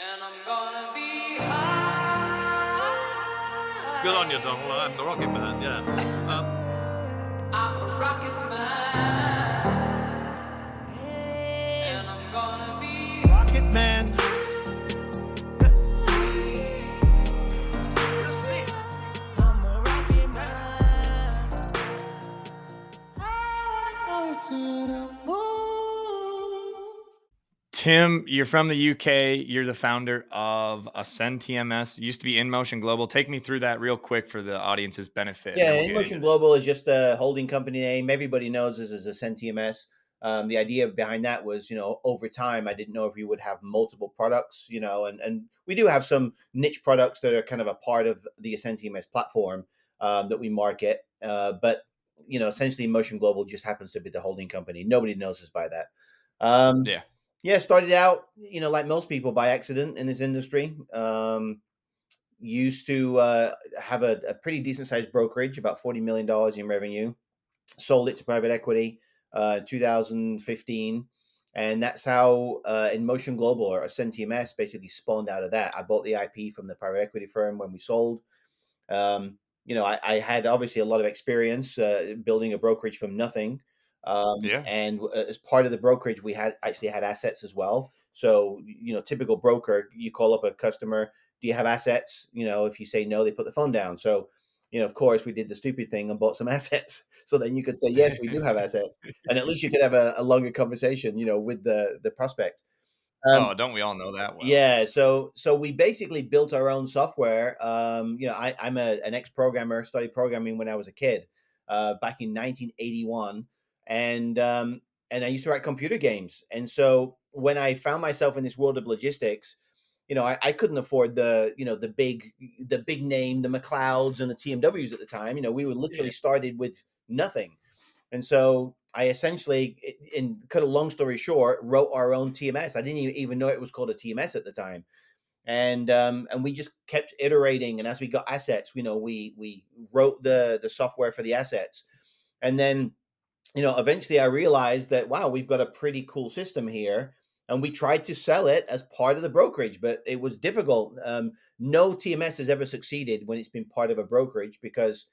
And I'm gonna be high. Good on you, Donald. I'm the Rocket Man, yeah. I'm a rocket man. And I'm gonna be Rocket Man. I'm a rocket man. Go to the moon. Tim, you're from the UK. You're the founder of Ascend TMS. Used to be InMotion Global. Take me through that real quick for the audience's benefit, and Yeah, then we'll get into InMotion this. Global is just a holding company name. Everybody knows us as Ascend TMS. The idea behind that was, over time, I didn't know if we would have multiple products, and we do have some niche products that are kind of a part of the Ascend TMS platform that we market. But, essentially, InMotion Global just happens to be the holding company. Nobody knows us by that. Yeah. Yeah, started out, like most people, by accident in this industry. Used to have a pretty decent sized brokerage, about $40 million in revenue. Sold it to private equity 2015. And that's how InMotion Global or Ascend TMS basically spawned out of that. I bought the IP from the private equity firm when we sold. I had obviously a lot of experience building a brokerage from nothing. Yeah. And as part of the brokerage, we had assets as well. So, typical broker, you call up a customer, do you have assets? If you say no, they put the phone down. So, of course, we did the stupid thing and bought some assets. So then you could say, yes, we do have assets. And at least you could have a longer conversation, with the prospect. Oh, don't we all know that well? Yeah, so we basically built our own software. I'm an ex-programmer, studied programming when I was a kid, back in 1981, and I used to write computer games. And so when I found myself in this world of logistics, I couldn't afford the big name, the McLeods and the TMWs at the time. We were literally started with nothing. And so I essentially, in cut a long story short, wrote our own TMS. I didn't even know it was called a TMS at the time, and we just kept iterating. And as we got assets, we wrote the software for the assets, and then eventually I realized that wow, we've got a pretty cool system here. And we tried to sell it as part of the brokerage, but it was difficult. No TMS has ever succeeded when it's been part of a brokerage because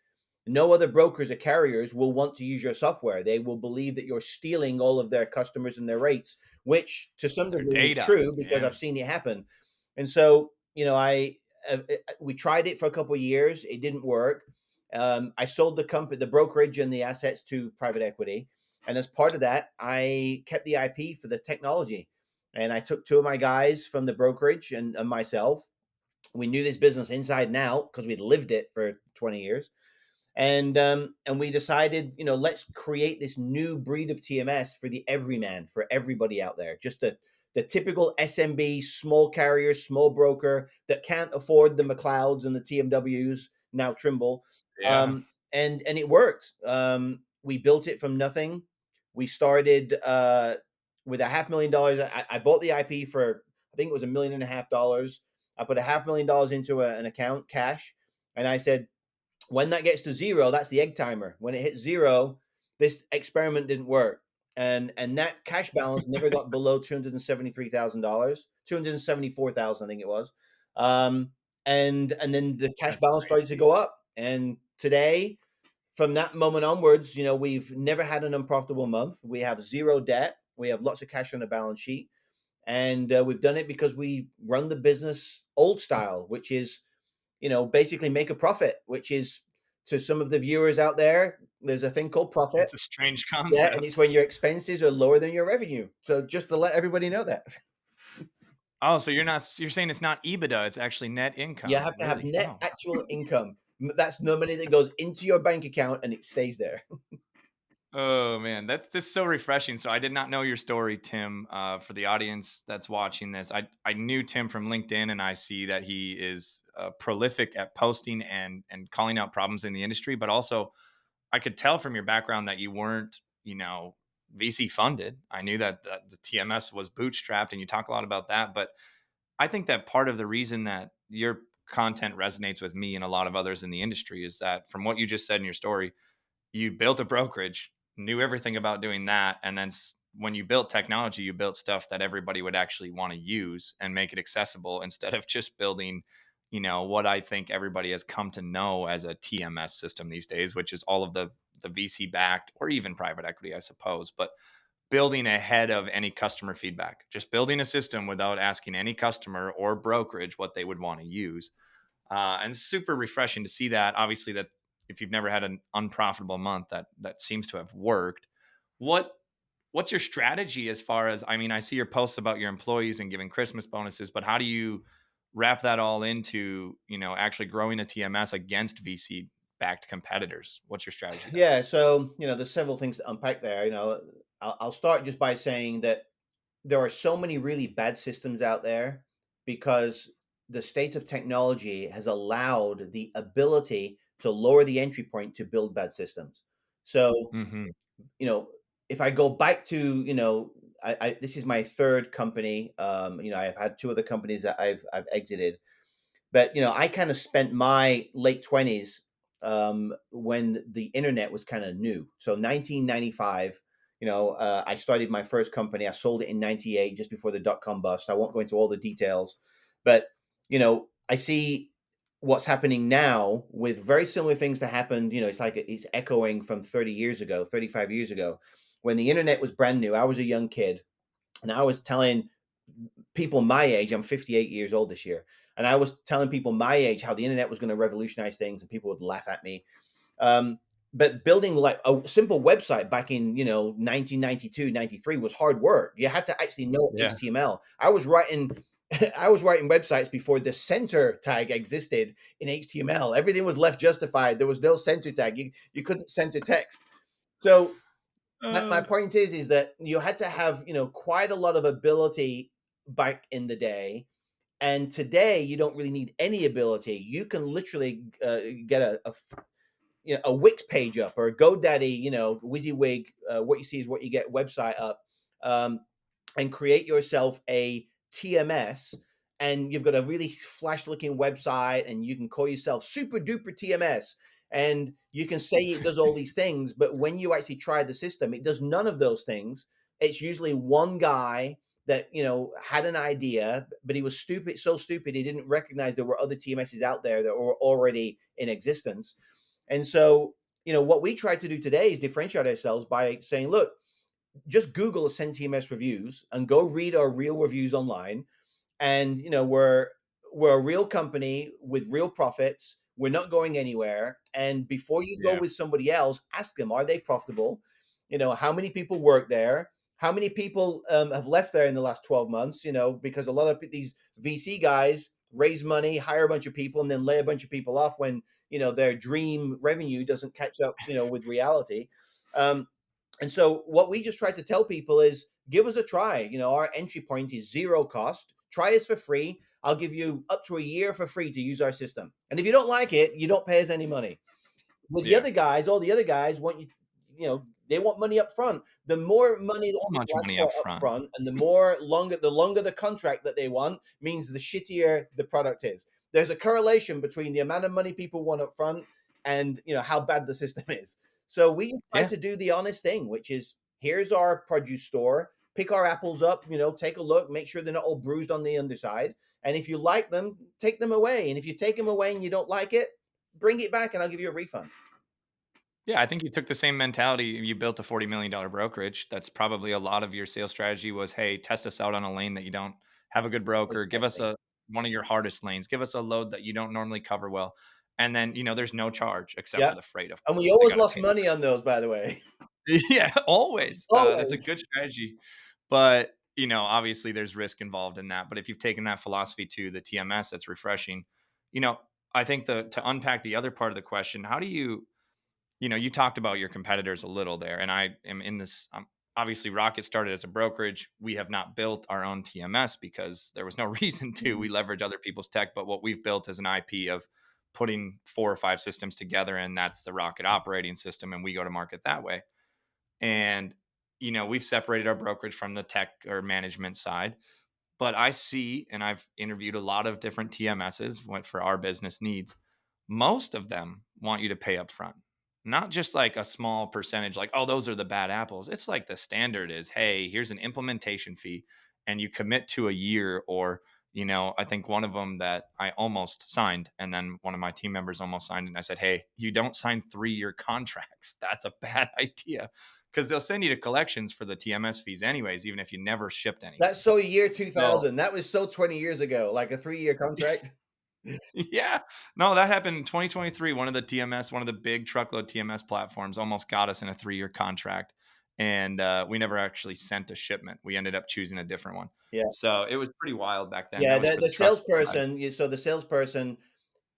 no other brokers or carriers will want to use your software. They will believe that you're stealing all of their customers and their rates, which to some Their degree is data. true because Yeah. I've seen it happen. And so, we tried it for a couple of years. It didn't work. I sold the company, the brokerage and the assets to private equity. And as part of that, I kept the IP for the technology. And I took two of my guys from the brokerage and myself. We knew this business inside and out because we'd lived it for 20 years. And we decided, let's create this new breed of TMS for the everyman, for everybody out there. Just the typical SMB, small carrier, small broker that can't afford the McLeods and the TMWs, now Trimble. Yeah. And it worked. We built it from nothing. We started with $500,000. I bought the IP for, I think it was $1.5 million. I put $500,000 into an account, cash, and I said, when that gets to zero, that's the egg timer. When it hits zero, this experiment didn't work. And that cash balance never got below $273,000, 274,000, I think it was. And then the cash That's balance started to crazy. go up. And today, from that moment onwards, we've never had an unprofitable month. We have zero debt. We have lots of cash on the balance sheet. And we've done it because we run the business old style, which is basically make a profit, which is, to some of the viewers out there, there's a thing called profit. It's a strange Yeah, and it's concept. when your expenses are lower than your revenue. So just to let everybody know that. Oh, so you're saying it's not EBITDA, it's actually net You income. have to have Really? net Oh. actual income. That's no money that goes into your bank account and it stays there. Oh man, that's just so refreshing. So I did not know your story, Tim. For the audience that's watching this, I knew Tim from LinkedIn, and I see that he is prolific at posting and calling out problems in the industry. But also, I could tell from your background that you weren't, VC funded. I knew that the TMS was bootstrapped, and you talk a lot about that. But I think that part of the reason that your content resonates with me and a lot of others in the industry is that from what you just said in your story, you built a brokerage, knew everything about doing that. And then when you built technology, you built stuff that everybody would actually want to use and make it accessible instead of just building, what I think everybody has come to know as a TMS system these days, which is all of the VC backed or even private equity, I suppose. But building ahead of any customer feedback, just building a system without asking any customer or brokerage what they would want to use. And super refreshing to see that. Obviously, that if you've never had an unprofitable month, that seems to have worked. What what's your strategy as far as, I mean, I see your posts about your employees and giving Christmas bonuses, but how do you wrap that all into, actually growing a TMS against VC backed competitors? What's your strategy there? Yeah, so there's several things to unpack there. I'll start just by saying that there are so many really bad systems out there because the state of technology has allowed the ability to lower the entry point to build bad systems. So, Hmm. you know, if I go back to, this is my third company. I've had two other companies that I've exited, but I kind of spent my late 20s when the internet was kind of new. So 1995, I started my first company. I sold it in 98, just before the dot-com bust. I won't go into all the details, but I see what's happening now with very similar things that happened. It's like it's echoing from 30 years ago, 35 years ago, when the internet was brand new. I was a young kid, and I was telling people my age, I'm 58 years old this year, and I was telling people my age how the internet was going to revolutionize things, and people would laugh at me. Um, but building like a simple website back in 1992, 93 was hard work. You had to actually know Yeah. HTML. I was writing I was writing websites before the center tag existed in HTML. Everything was left justified. There was no center tag. You couldn't center text. So my Uh, point is that you had to have quite a lot of ability back in the day, and today you don't really need any ability. You can literally get a Wix page up, or a GoDaddy, WYSIWYG, what you see is what you get website up, um, and create yourself a TMS. And you've got a really flash looking website, and you can call yourself super duper TMS. And you can say it does all these things, but when you actually try the system, it does none of those things. It's usually one guy that had an idea, but he was stupid, so stupid he didn't recognize there were other TMSs out there that were already in existence. And so, what we try to do today is differentiate ourselves by saying, look, just Google Ascend TMS reviews and go read our real reviews online. And we're a real company with real profits. We're not going anywhere. And before you go yeah. with somebody else, ask them, are they profitable? How many people work there? How many people have left there in the last 12 months? Because a lot of these VC guys raise money, hire a bunch of people, and then lay a bunch of people off when their dream revenue doesn't catch up with reality. um, and so what we just try to tell people is, give us a try. Our entry point is zero cost. Try us for free. I'll give you up to a year for free to use our system. And if you don't like it, you don't pay us any money. With the Yeah. other guys, all the other guys want they want money up front. The more money that So much people ask money for up up front. front, and the longer the contract that they want, means the shittier the product is. There's a correlation between the amount of money people want up front and how bad the system is. So we just try Yeah. to do the honest thing, which is, here's our produce store. Pick our apples up, take a look, make sure they're not all bruised on the underside. And if you like them, take them away. And if you take them away and you don't like it, bring it back and I'll give you a refund. Yeah, I think you took the same mentality. You built a $40 million brokerage. That's probably a lot of your sales strategy was, hey, test us out on a lane that you don't have a good broker. Give us Exactly. a one of your hardest lanes. Give us a load that you don't normally cover well. And then, there's no charge except for Yeah. the freight, of And we course. They always got to lost pay the money on those, by the way. freight. Yeah, always. That's a Always. good strategy. But, obviously there's risk involved in that. But if you've taken that philosophy to the TMS, that's refreshing. You know, I think to unpack the other part of the question, how do you, you talked about your competitors a little there, and I am in this. Obviously, Rocket started as a brokerage. We have not built our own TMS because there was no reason to. Mhm. We leverage other people's tech, but what we've built is an IP of putting 4 or 5 systems together, and that's the Rocket operating system, and we go to market that way. And we've separated our brokerage from the tech or management side. But I see, and I've interviewed a lot of different TMSs for our business needs. Most of them want you to pay up front. not just like a small percentage, like, oh, those are the bad apples. It's like the standard is, hey, here's an implementation fee and you commit to a year. Or, I think one of them that I almost signed, and then one of my team members almost signed, and I said, hey, you don't sign 3-year contracts. That's a bad idea, because they'll send you to collections for the TMS fees anyways, even if you never shipped That's anything. so year So 2000. That was so 20 years ago, like a 3-year contract. yeah. No, that happened in 2023. One of the big truckload TMS platforms almost got us in a 3-year contract. And we never actually sent a shipment. We ended up choosing a different one. Yeah. So it was pretty wild back then. Yeah, That was the for the truckload side. so the salesperson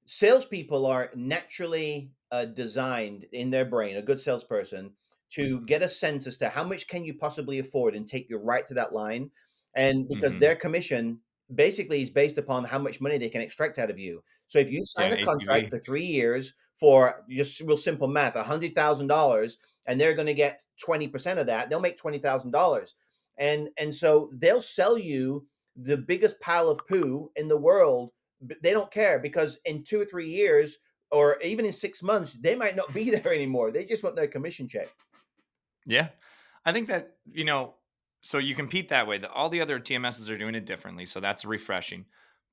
salespeople are naturally designed in their brain, a good salesperson, to get a sense as to how much can you possibly afford and take you right to that line. And because Hmm. their commission basically is based upon how much money they can extract out of you. So if you Yeah, sign an a contract ACV. for 3 years for just real simple math, $100,000, and they're going to get 20% of that, they'll make $20,000. And so they'll sell you the biggest pile of poo in the world. They don't care because in 2 or 3 years, or even in 6 months, they might not be there anymore. They just want their commission check. Yeah. I think that, so you compete that way. All the other TMSs are doing it differently. So that's refreshing.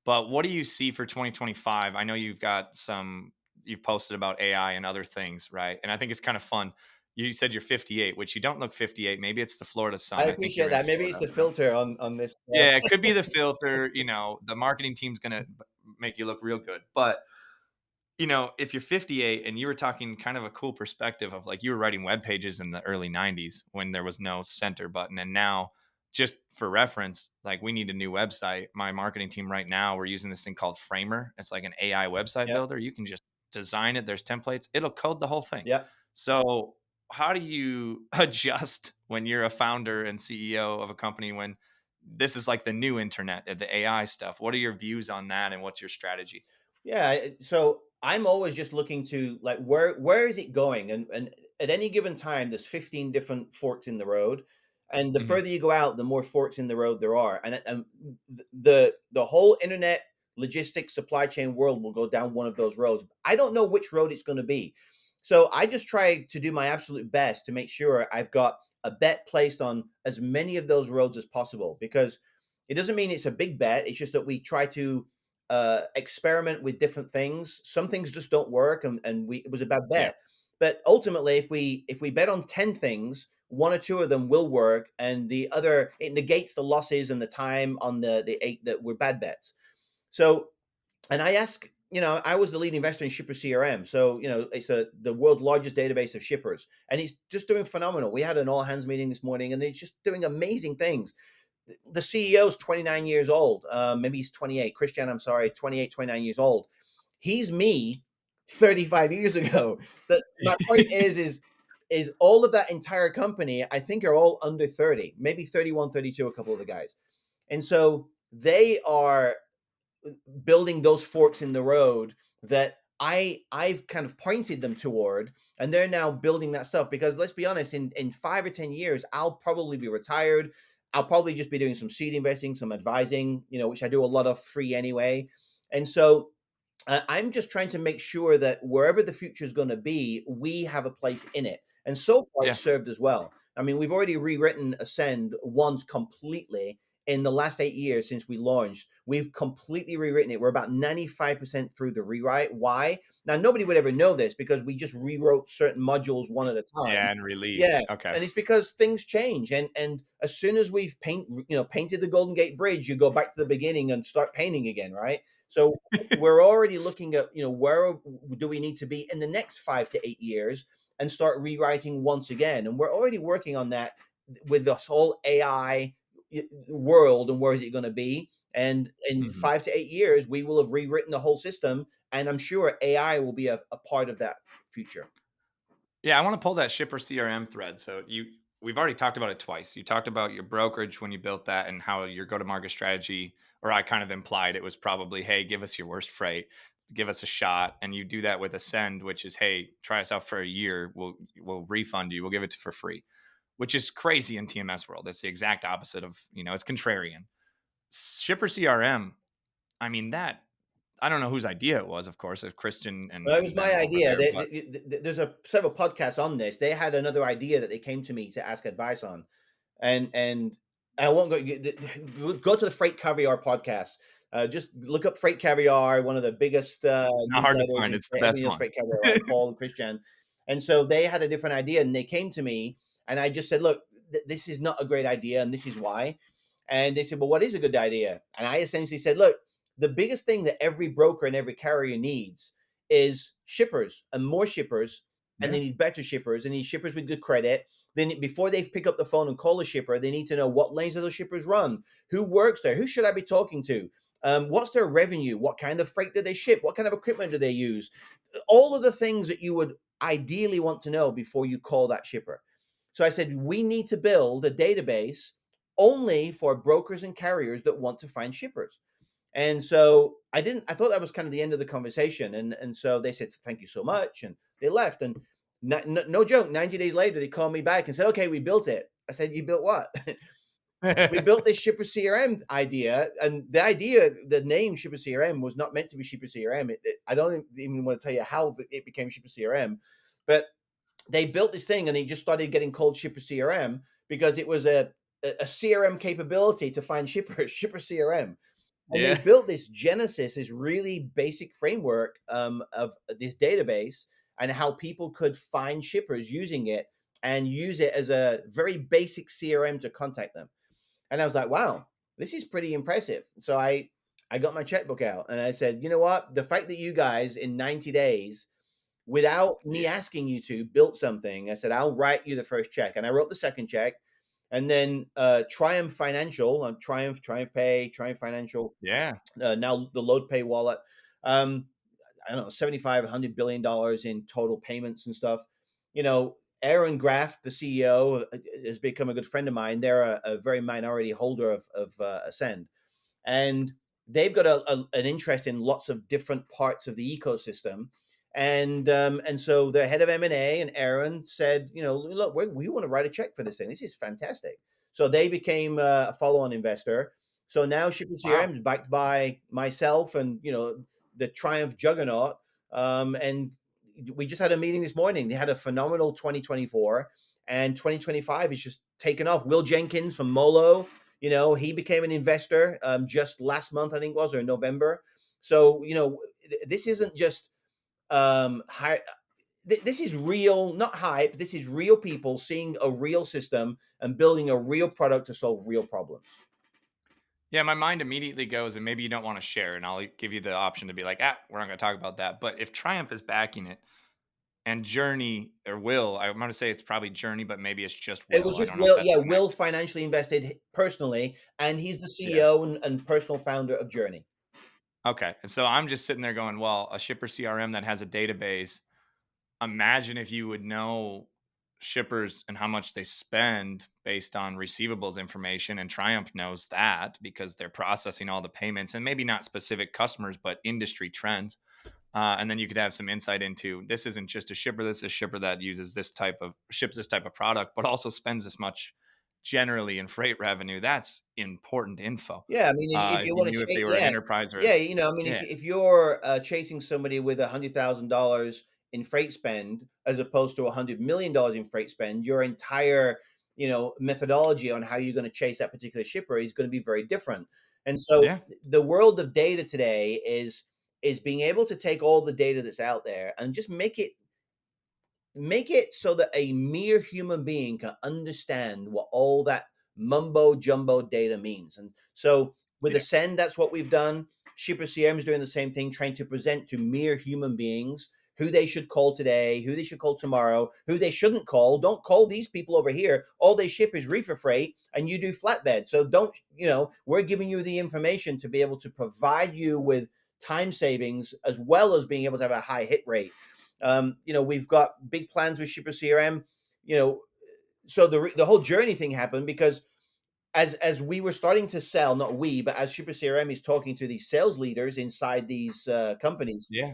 But what do you see for 2025? I know you've posted about AI and other things, right? And I think it's kind of fun. You said you're 58, which you don't look 58. Maybe it's the Florida I sun. I think appreciate you're in that. Maybe it's Florida. the filter on this. Yeah, it could be the filter. The marketing team's going to make you look real good. But if you're 58 and you were talking kind of a cool perspective of like you were writing web pages in the early 90s when there was no center button. And now, just for reference, like we need a new website. My marketing team right now, we're using this thing called Framer. It's like an AI website Yep. builder. You can just design it. There's templates. It'll code the whole thing. Yep. So, how do you adjust when you're a founder and CEO of a company when this is like the new internet, the AI stuff? What are your views on that and what's your strategy? Yeah. So I'm always just looking to like where is it going? And at any given time, there's 15 different forks in the road. And the Mhm. further you go out, the more forks in the road there are. And the whole internet logistics supply chain world will go down one of those roads. I don't know which road it's going to be. So I just try to do my absolute best to make sure I've got a bet placed on as many of those roads as possible because it doesn't mean it's a big bet. It's just that we try to experiment with different things. Some things just don't work, and it was a bad Yeah. bet. But ultimately, if we bet on 10 things, one or two of them will work, and the other it negates the losses and the time on the eight that were bad bets. So, and I ask, I was the lead investor in Shipper CRM, so it's the world's largest database of shippers, and it's just doing phenomenal. We had an all hands meeting this morning, and they're just doing amazing things. The CEO is 29 years old. Maybe he's 28. Christian, I'm sorry, 28, 29 years old. He's me 35 years ago. That my point is all of that entire company, I think, are all under 30, maybe 31, 32, a couple of the guys. And so they are building those forks in the road that I've kind of pointed them toward, and they're now building that stuff. Because let's be honest, in 5 or 10 years, I'll probably be retired. I'll probably just be doing some seed investing, some advising, which I do a lot of free anyway. And so I'm just trying to make sure that wherever the future is going to be, we have a place in it. And so far, Yeah. it's served as well. I mean, we've already rewritten Ascend once completely in the last 8 years since we launched. We've completely rewritten it. We're about 95% through the rewrite. Why? Now, nobody would ever know this because we just rewrote certain modules one at a time. Yeah, and Yeah, release. Okay. and it's because things change, and as soon as we've painted the Golden Gate Bridge, you go back to the beginning and start painting again, right? So we're already looking at where do we need to be in the next 5 to 8 years and start rewriting once again, and we're already working on that with this whole AI world and where is it going to be, and in Mhm. 5 to 8 years we will have rewritten the whole system, and I'm sure AI will be a part of that future. Yeah, I want to pull that shipper CRM thread. So we've already talked about it twice. You talked about your brokerage when you built that and how your go-to-market strategy, or I kind of implied it was probably, hey, give us your worst freight, give us a shot. And you do that with Ascend, which is, hey, try us out for a year. We'll refund you. We'll give it for free, which is crazy in TMS world. It's the exact opposite of, it's contrarian. Shipper CRM, I mean, that I don't know whose idea it was, of course, if Christian Well, it was and my them over idea. there, but There's several podcasts on this. They had another idea that they came to me to ask advice on, and I won't go to the Freight Caviar podcast. Just look up Freight Caviar, one of the biggest not hard to newsletters find. in It's the everybody best knows one. Freight Caviar, right? Paul and Christian, and so they had a different idea, and they came to me, and I just said, "Look, this is not a great idea, and this is why." And they said, "Well, what is a good idea?" And I essentially said, "Look, the biggest thing that every broker and every carrier needs is shippers and more shippers, and Yeah. they need better shippers, and need shippers with good credit. Then before they pick up the phone and call a shipper, they need to know what lanes do those shippers run, who works there, who should I be talking to, what's their revenue, what kind of freight do they ship, what kind of equipment do they use, all of the things that you would ideally want to know before you call that shipper." So I said, we need to build a database only for brokers and carriers that want to find shippers. And so I thought that was kind of the end of the conversation. And so they said, thank you so much. And they left. And no joke, 90 days later, they called me back and said, okay, we built it. I said, you built what? We built this Shipper CRM idea. And the idea, the name Shipper CRM was not meant to be Shipper CRM. I don't even want to tell you how it became Shipper CRM, but they built this thing and they just started getting called Shipper CRM because it was a CRM capability to find shippers, Shipper CRM. And they Yeah. built this Genesis, this really basic framework of this database and how people could find shippers using it and use it as a very basic CRM to contact them. And I was like, wow, this is pretty impressive. So I got my checkbook out and I said, you know what? The fact that you guys in 90 days, without me Yeah. asking you to, built something, I said, I'll write you the first check. And I wrote the second check. And then Triumph Financial, Triumph Pay, Triumph Financial, Yeah. now the load pay wallet, um I don't know, 75 $100 billion in total payments and stuff. You know, Aaron Graft, the CEO, has become a good friend of mine. They're a very minority holder of Ascend, and they've got an interest in lots of different parts of the ecosystem. And so the head of M&A and Aaron said, you know, look, we want to write a check for this thing. This is fantastic. So they became a follow-on investor. So now Shipper Wow. CRM is backed by myself and, you know, the Triumph juggernaut. And we just had a meeting this morning. They had a phenomenal 2024, and 2025 is just taken off. Will Jenkins from Molo, you know, he became an investor just last month, I think it was, or November. So, you know, this isn't just high. This is real, not hype. This is real people seeing a real system and building a real product to solve real problems. Yeah, my mind immediately goes, and maybe you don't want to share, and I'll give you the option to be like, ah, we're not going to talk about that. But if Triumph is backing it and Journey or Will, I'm going to say it's probably Journey, but maybe it's just It was Will. I just don't know if Will. that's Yeah, the next. Will financially invested personally, and he's the Yeah. CEO and personal founder of Journey. Okay. And so I'm just sitting there going, well, a shipper CRM that has a database. Imagine if you would know shippers and how much they spend based on receivables information, and Triumph knows that because they're processing all the payments and maybe not specific customers but industry trends. And then you could have some insight into, this isn't just a shipper, this is a shipper that uses this type of ships this type of product but also spends this much generally in freight revenue. That's important info. Yeah, I mean, if If you you want to knew if chase, they were an yeah, enterprise or yeah, you know, I mean, yeah. if you're chasing somebody with $100,000 in freight spend as opposed to $100 million in freight spend, your entire, you know, methodology on how you're going to chase that particular shipper is going to be very different. And so Yeah. the world of data today is being able to take all the data that's out there and just make it so that a mere human being can understand what all that mumbo jumbo data means. And so with Yeah. Ascend, that's what we've done. Shipper CM is doing the same thing, trying to present to mere human beings who they should call today, who they should call tomorrow, who they shouldn't call. Don't call these people over here. All they ship is reefer freight and you do flatbed. So don't, you know, we're giving you the information to be able to provide you with time savings as well as being able to have a high hit rate. You know, we've got big plans with Shipper CRM. You know, so the whole journey thing happened because as we were starting to sell, not we, but as Shipper CRM is talking to these sales leaders inside these companies, Yeah.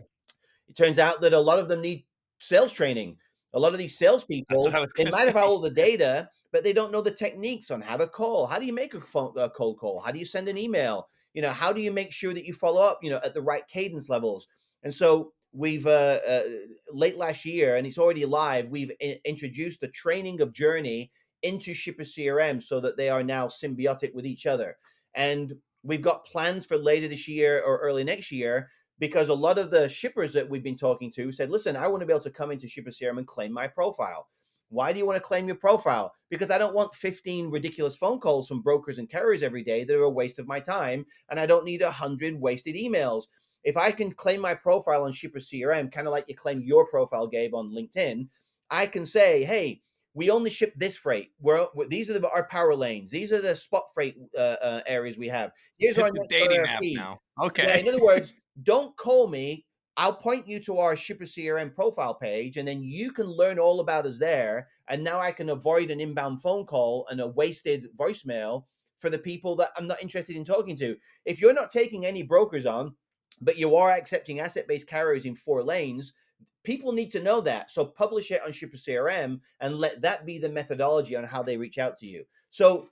it turns out that a lot of them need sales training. A lot of these That's what salespeople, I was they gonna might have say. all the data, but they don't know the techniques on how to call. How do you make a cold call? How do you send an email? how do you make sure that you follow up, at the right cadence levels? And so we've late last year, and it's already live, we've introduced the training of Journey into Shipper CRM so that they are now symbiotic with each other. And we've got plans for later this year or early next year, because a lot of the shippers that we've been talking to said, listen, I want to be able to come into Shipper CRM and claim my profile. Why do you want to claim your profile? Because I don't want 15 ridiculous phone calls from brokers and carriers every day that are a waste of my time. And I don't need 100 wasted emails. If I can claim my profile on Shipper CRM, kind of like you claim your profile, Gabe, on LinkedIn, I can say, hey, we only ship this freight. These are our power lanes. These are the spot freight areas we have. Here's our It's a next dating app RFP. now. Yeah, Okay. in other words, don't call me. I'll point you to our Shipper CRM profile page, and then you can learn all about us there. And now I can avoid an inbound phone call and a wasted voicemail for the people that I'm not interested in talking to. If you're not taking any brokers on, but you are accepting asset-based carriers in 4 lanes, people need to know that. So publish it on Shipper CRM and let that be the methodology on how they reach out to you. So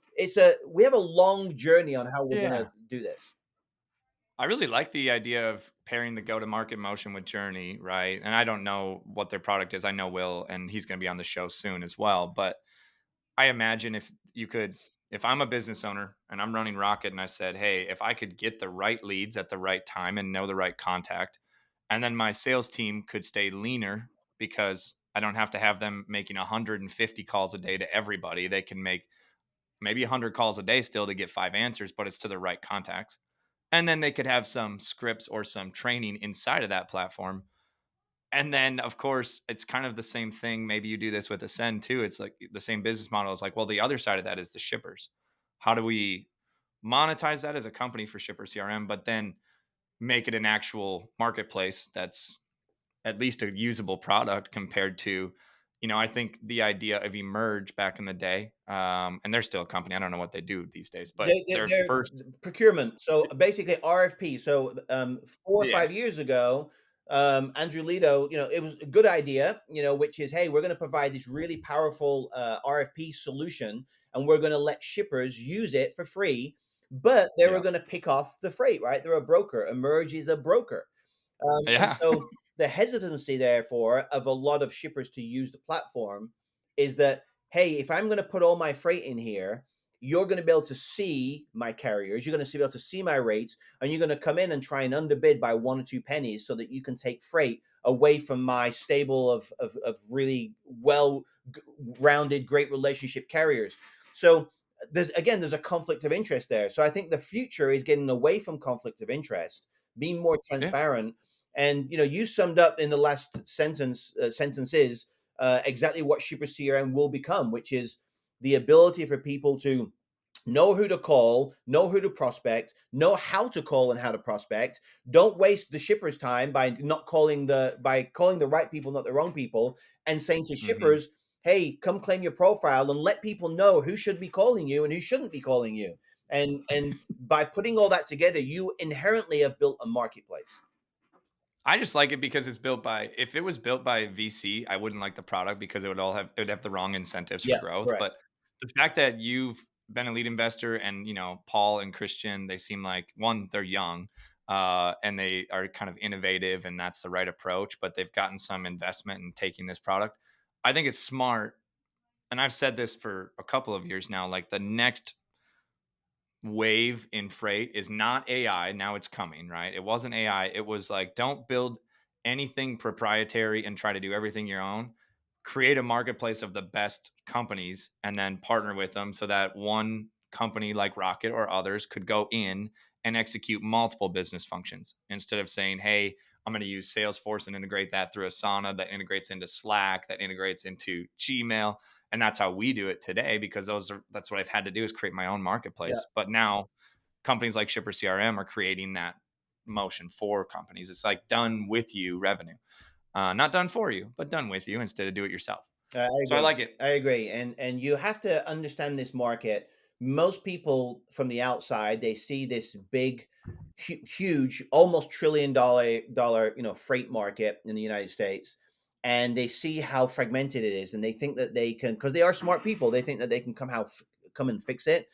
we have a long journey on how we're going to Yeah. do this. I really like the idea of pairing the go-to-market motion with Journey, right? And I don't know what their product is. I know Will, and he's going to be on the show soon as well. But I imagine if I'm a business owner and I'm running Rocket and I said, hey, if I could get the right leads at the right time and know the right contact, and then my sales team could stay leaner because I don't have to have them making 150 calls a day to everybody. They can make maybe 100 calls a day still to get 5 answers, but it's to the right contacts. And then they could have some scripts or some training inside of that platform. And then, of course, it's kind of the same thing. Maybe you do this with Ascend too. It's like the same business model. It's like, well, the other side of that is the shippers. How do we monetize that as a company for Shipper CRM, but then make it an actual marketplace that's at least a usable product compared to, I think the idea of Emerge back in the day, and they're still a company. I don't know what they do these days, but their They're first, procurement. So basically RFP. So 4 or 5 years ago, Andrew Lido, it was a good idea, which is, hey, we're going to provide this really powerful RFP solution, and we're going to let shippers use it for free, but they were yeah, going to pick off the freight, right? They're a broker. Emerge is a broker. And yeah, so the hesitancy, therefore, of a lot of shippers to use the platform is that, hey, if I'm going to put all my freight in here, you're going to be able to see my carriers, you're going to be able to see my rates, and you're going to come in and try and underbid by 1 or 2 pennies so that you can take freight away from my stable of really well rounded, great relationship carriers. So there's a conflict of interest there. So I think the future is getting away from conflict of interest, being more yeah. transparent. And you summed up in the last sentences exactly what Shipper CRM will become, which is the ability for people to know who to call, know who to prospect, know how to call and how to prospect. Don't waste the shipper's time by not calling the right people, not the wrong people, and saying to hmm shippers, hey, come claim your profile, and let people know who should be calling you and who shouldn't be calling you. And by putting all that together, you inherently have built a marketplace. I just like it because it's built by. If it was built by VC, I wouldn't like the product because it would have the wrong incentives for Yeah, growth. But correct. the fact that you've been a lead investor and Paul and Christian, they seem like one, they're young, and they are kind of innovative, and that's the right approach. But they've gotten some investment in taking this product. I think it's smart, and I've said this for a couple of years now. Like the next wave in freight is not AI. Now it's coming, right? It wasn't AI. It was like, don't build anything proprietary and try to do everything your own. Create a marketplace of the best companies and then partner with them so that one company like Rocket or others could go in and execute multiple business functions instead of saying, hey, I'm going to use Salesforce and integrate that through Asana that integrates into Slack, that integrates into Gmail. And that's how we do it today because that's what I've had to do is create my own Yeah. marketplace. But now companies like Shipper CRM are creating that motion for companies. It's like done with you revenue, not done for you, but done with you instead of do it yourself. I So I agree. like it. I agree. And you have to understand this market. Most people from the outside, they see this big, huge, almost $1 trillion, freight market in the United States, and they see how fragmented it is, and they think that they can, because they are smart people, they think that they can come and fix it.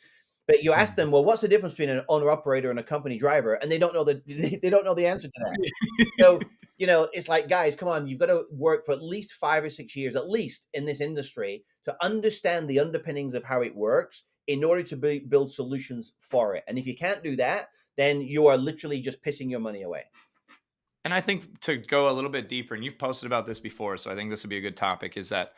But you ask them, well, what's the difference between an owner operator and a company driver? And they don't know they don't know the answer to that. So, it's like, guys, come on, you've got to work for at least 5 or 6 years, at least in this industry, to understand the underpinnings of how it works in order to build solutions for it. And if you can't do that, then you are literally just pissing your money away. And I think to go a little bit deeper, and you've posted about this before, so I think this would be a good topic, is that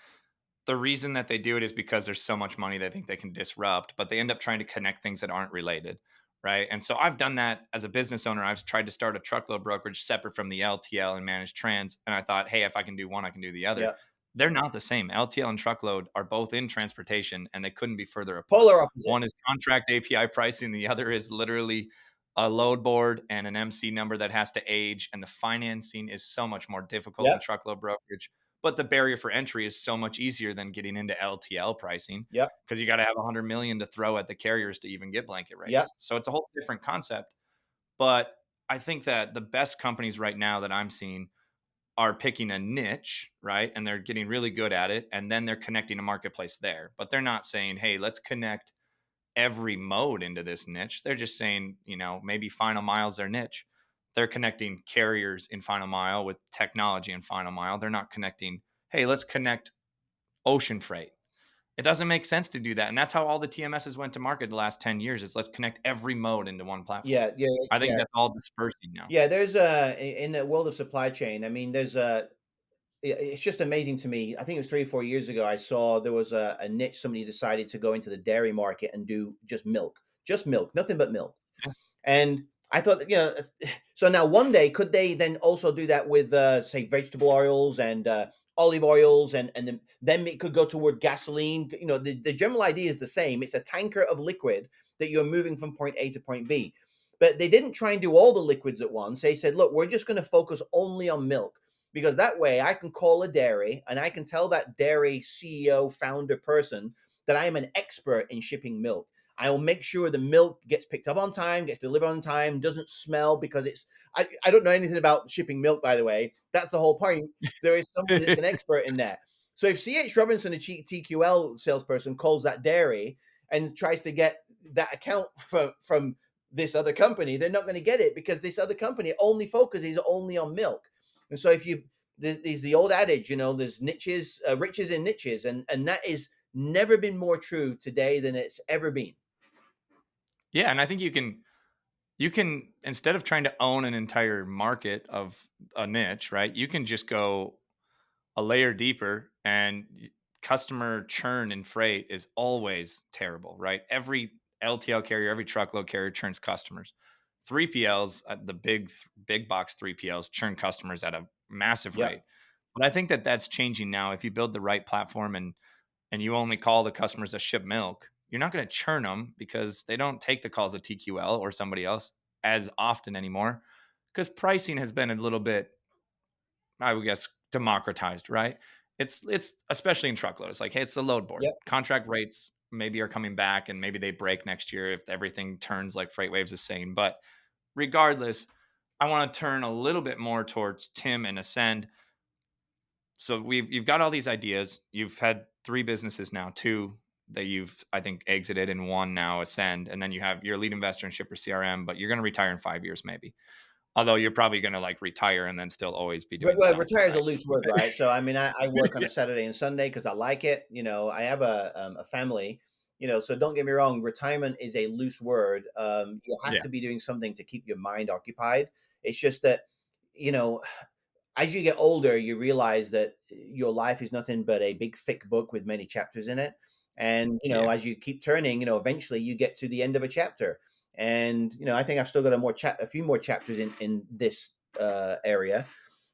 the reason that they do it is because there's so much money they think they can disrupt, but they end up trying to connect things that aren't related. Right. And so I've done that as a business owner. I've tried to start a truckload brokerage separate from the LTL and managed trans. And I thought, hey, if I can do one, I can do the other. Yeah. They're not the same. LTL and truckload are both in transportation and they couldn't be further apart. Polar One opposites. is contract API pricing, the other is literally a load board and an MC number that has to age. And the financing is so much more difficult Yeah. in truckload brokerage. But the barrier for entry is so much easier than getting into LTL pricing Yeah. because you got to have 100 million to throw at the carriers to even get blanket Yeah. rates. So it's a whole different concept. But I think that the best companies right now that I'm seeing are picking a niche, right? And they're getting really good at it. And then they're connecting a marketplace there. But they're not saying, hey, let's connect every mode into this niche. They're just saying, maybe final mile is their niche. They're connecting carriers in final mile with technology in final mile. They're not connecting, hey, let's connect ocean freight. It doesn't make sense to do that. And that's how all the TMSs went to market the last 10 years is let's connect every mode into one platform. Yeah. Yeah. I think Yeah. that's all dispersing now. Yeah. There's in the world of supply chain, I mean, there's it's just amazing to me. I think it was 3 or 4 years ago. I saw there was a niche. Somebody decided to go into the dairy market and do just milk, nothing but milk. Yeah. And I thought, so now one day, could they then also do that with, say, vegetable oils and olive oils, and then it could go toward gasoline. The general idea is the same. It's a tanker of liquid that you're moving from point A to point B. But they didn't try and do all the liquids at once. They said, look, we're just going to focus only on milk, because that way I can call a dairy and I can tell that dairy CEO, founder person that I am an expert in shipping milk. I will make sure the milk gets picked up on time, gets delivered on time, doesn't smell, because I don't know anything about shipping milk, by the way. That's the whole point. There is somebody that's an expert in that. So if CH Robinson, a TQL salesperson, calls that dairy and tries to get that account from this other company, they're not going to get it, because this other company only focuses only on milk. And so there's the old adage, there's niches, riches in niches, and that is never been more true today than it's ever been. Yeah. And I think you can, instead of trying to own an entire market of a niche, right? You can just go a layer deeper, and customer churn in freight is always terrible, right? Every LTL carrier, every truckload carrier churns customers. 3PLs, the big box 3PLs churn customers at a massive Yeah. rate. But I think that that's changing now. If you build the right platform and you only call the customers that ship milk, you're not going to churn them because they don't take the calls of TQL or somebody else as often anymore, because pricing has been a little bit, I would guess, democratized, right? It's especially in truckload. It's like, hey, it's the load board. Yep. Contract rates maybe are coming back, and maybe they break next year if everything turns like Freight Waves is saying. But regardless, I want to turn a little bit more towards Tim and Ascend. So you've got all these ideas. You've had 3 businesses now, 2 that you've, I think, exited, and 1 now, Ascend. And then you have your lead investor in Shipper CRM, but you're going to retire in 5 years maybe. Although you're probably going to retire and then still always be doing Well, something, retire is a right? loose word, right? So I mean, I work on Yeah. a Saturday and Sunday because I like it. I have a family. So don't get me wrong. Retirement is a loose word. You have Yeah. to be doing something to keep your mind occupied. It's just that, you know, as you get older, you realize that your life is nothing but a big, thick book with many chapters in it. And, Yeah. as you keep turning, eventually you get to the end of a chapter. And, I think I've still got a few more chapters in this area.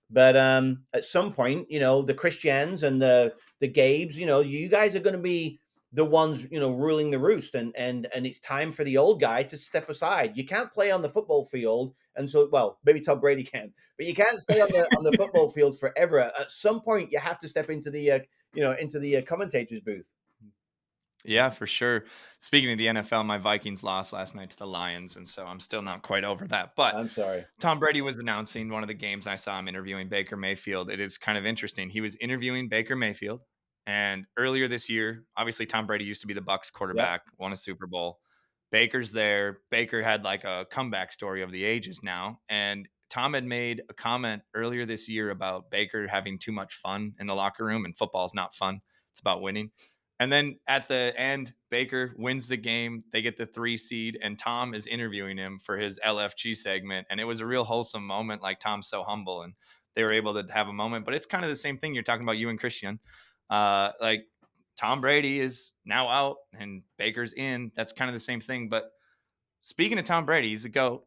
But at some point, the Christians and the Gabes, you guys are going to be the ones, ruling the roost, and it's time for the old guy to step aside. You can't play on the football field, and so, well, maybe Tom Brady can, but you can't stay on the football field forever. At some point, you have to step into the commentator's booth. Yeah, for sure. Speaking of the NFL, my Vikings lost last night to the Lions, and so I'm still not quite over that. But I'm sorry. Tom Brady was announcing one of the games. I saw him interviewing Baker Mayfield. It is kind of interesting. He was interviewing Baker Mayfield, and earlier this year, obviously Tom Brady used to be the Bucks Yep. quarterback, won a Super Bowl. Baker's there. Baker had like a comeback story of the ages now. And Tom had made a comment earlier this year about Baker having too much fun in the locker room, and football's not fun. It's about winning. And then at the end, Baker wins the game. They get the 3 seed, and Tom is interviewing him for his LFG segment. And it was a real wholesome moment. Like, Tom's so humble, and they were able to have a moment. But it's kind of the same thing you're talking about, you and Christian. Like, Tom Brady is now out and Baker's in. That's kind of the same thing. But speaking of Tom Brady, he's a GOAT.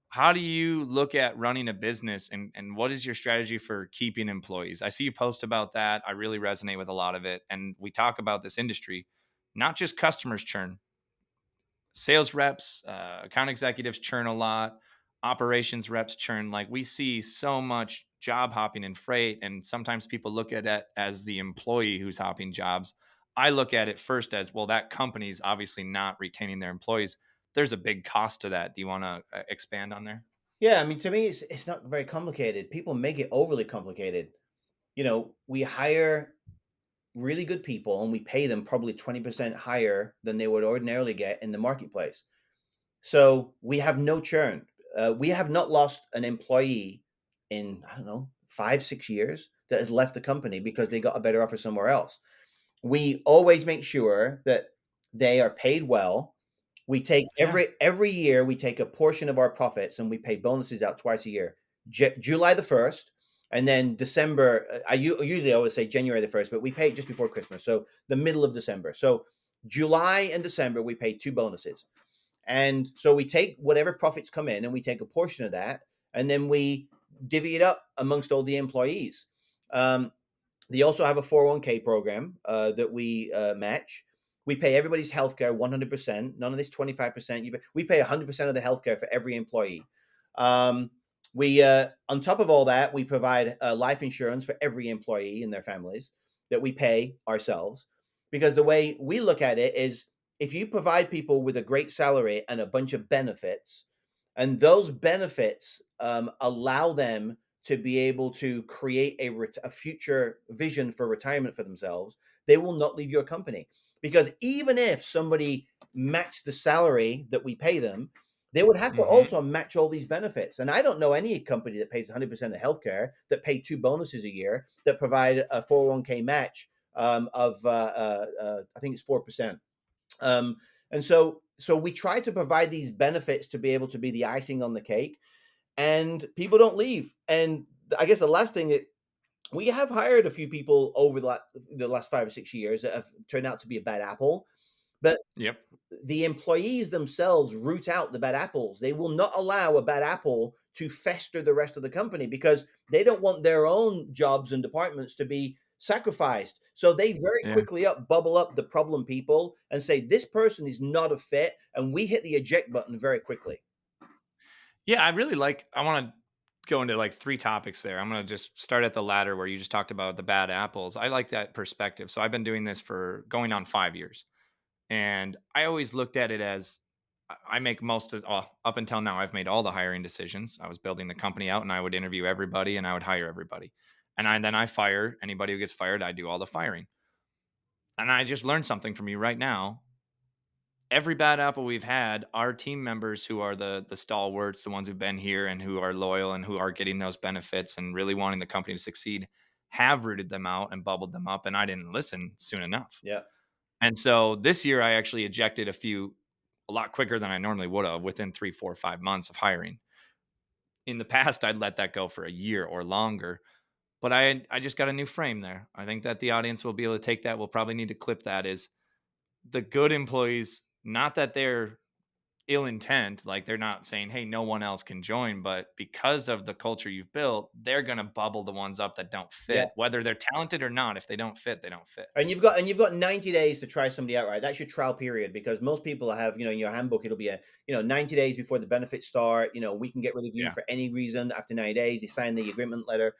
How do you look at running a business, and what is your strategy for keeping employees? I see you post about that. I really resonate with a lot of it. And we talk about this industry, not just customers churn, sales reps, account executives churn a lot, operations reps churn. Like, we see so much job hopping in freight, and sometimes people look at it as the employee who's hopping jobs. I look at it first as, well, that company's obviously not retaining their employees. There's a big cost to that. Do you want to expand on there? Yeah, I mean, to me, it's not very complicated. People make it overly complicated. We hire really good people and we pay them probably 20% higher than they would ordinarily get in the marketplace. So we have no churn. We have not lost an employee in, I don't know, 5, 6 years that has left the company because they got a better offer somewhere else. We always make sure that they are paid well. We take Yeah. every year we take a portion of our profits and we pay bonuses out twice a year. July the 1st and then December. Usually I always say January the 1st, but we pay it just before Christmas, so the middle of December. So July and December we pay 2 bonuses, and so we take whatever profits come in and we take a portion of that, and then we divvy it up amongst all the employees. Um, they also have a 401k program that we match. We pay everybody's healthcare 100%. None of this 25%. We pay 100% of the healthcare for every employee. Um, on top of all that, we provide life insurance for every employee and their families that we pay ourselves. Because the way we look at it is, if you provide people with a great salary and a bunch of benefits, and those benefits allow them to be able to create a future vision for retirement for themselves, they will not leave your company. Because even if somebody matched the salary that we pay them, they would have to Hmm. also match all these benefits. And I don't know any company that pays 100% of healthcare, that pay 2 bonuses a year, that provide a 401k match of I think it's 4%. And so we try to provide these benefits to be able to be the icing on the cake, and people don't leave. And I guess the last thing, that we have hired a few people over the last 5 or 6 years that have turned out to be a bad apple, but Yep. the employees themselves root out the bad apples. They will not allow a bad apple to fester the rest of the company because they don't want their own jobs and departments to be sacrificed. So they very Yeah. quickly bubble up the problem people and say, this person is not a fit. And we hit the eject button very quickly. Yeah, I want to go into like 3 topics there. I'm going to just start at the latter where you just talked about the bad apples. I like that perspective. So I've been doing this for going on 5 years. And I always looked at it as, I make most of, up until now, I've made all the hiring decisions. I was building the company out, and I would interview everybody and I would hire everybody. And then I fire anybody who gets fired. I do all the firing. And I just learned something from you right now. Every bad apple we've had, our team members who are the stalwarts, the ones who've been here and who are loyal and who are getting those benefits and really wanting the company to succeed, have rooted them out and bubbled them up. And I didn't listen soon enough. Yeah. And so this year, I actually ejected a few a lot quicker than I normally would have, within 3, 4, 5 months of hiring. In the past, I'd let that go for a year or longer, but I just got a new frame there. I think that the audience will be able to take that. We'll probably need to clip that. Is the good employees, not that they're ill intent, like they're not saying, hey, no one else can join, but because of the culture you've built, they're going to bubble the ones up that don't Yeah. fit, whether they're talented or not. If they don't fit, they don't fit. And you've got 90 days to try somebody out, right? That's your trial period, because most people have, in your handbook, it'll be 90 days before the benefits start. We can get rid of you Yeah. for any reason after 90 days. They sign the agreement letter.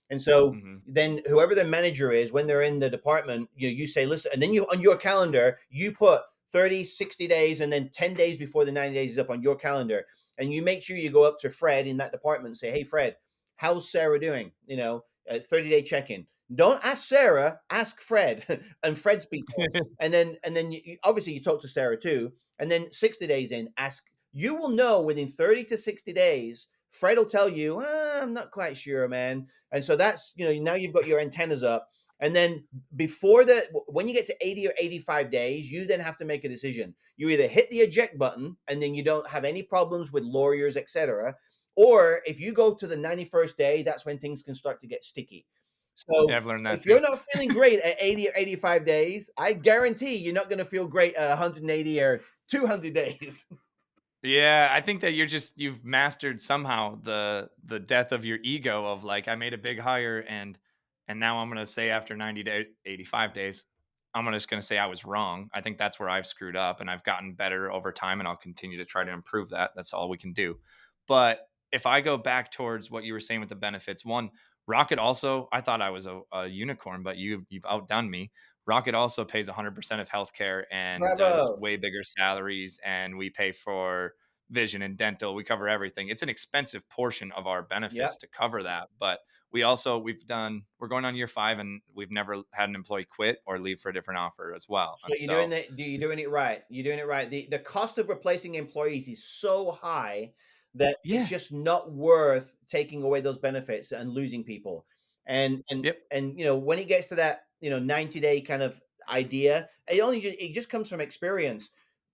And so Hmm. then whoever the manager is, when they're in the department, you say, listen, and then you, on your calendar, you put 30, 60 days, and then 10 days before the 90 days is up on your calendar. And you make sure you go up to Fred in that department and say, hey, Fred, how's Sarah doing? 30-day check-in. Don't ask Sarah, ask Fred and Fred's people. And then obviously you talk to Sarah too. And then 60 days in, ask. You will know within 30 to 60 days. Fred will tell you, I'm not quite sure, man. And so that's, now you've got your antennas up. And then before that, when you get to 80 or 85 days, you then have to make a decision. You either hit the eject button and then you don't have any problems with lawyers, etc. Or if you go to the 91st day, that's when things can start to get sticky. Yeah, So I've learned that if too. you're not feeling great at 80 or 85 days, I guarantee you're not going to feel great at 180 or 200 days. Yeah, I think that you've mastered somehow the death of your ego of like I made a big hire and now I'm gonna say after 90 to 85 days, just gonna say I was wrong. I think that's where I've screwed up and I've gotten better over time and I'll continue to try to improve that. That's all we can do. But if I go back towards what you were saying with the benefits, one, Rocket also, I thought I was a unicorn, but you've outdone me. Rocket also pays 100% of healthcare and does Bravo. way bigger salaries, and we pay for vision and dental. We cover everything. It's an expensive portion of our benefits Yep. to cover that, but we're going on year 5, and we've never had an employee quit or leave for a different offer as well. So And you're doing so, that. You're doing it right. You're doing it right. The cost of replacing employees is so high that it's yeah, just not worth taking away those benefits and losing people. And and yep, and when it gets to that 90-day kind of idea, it just comes from experience.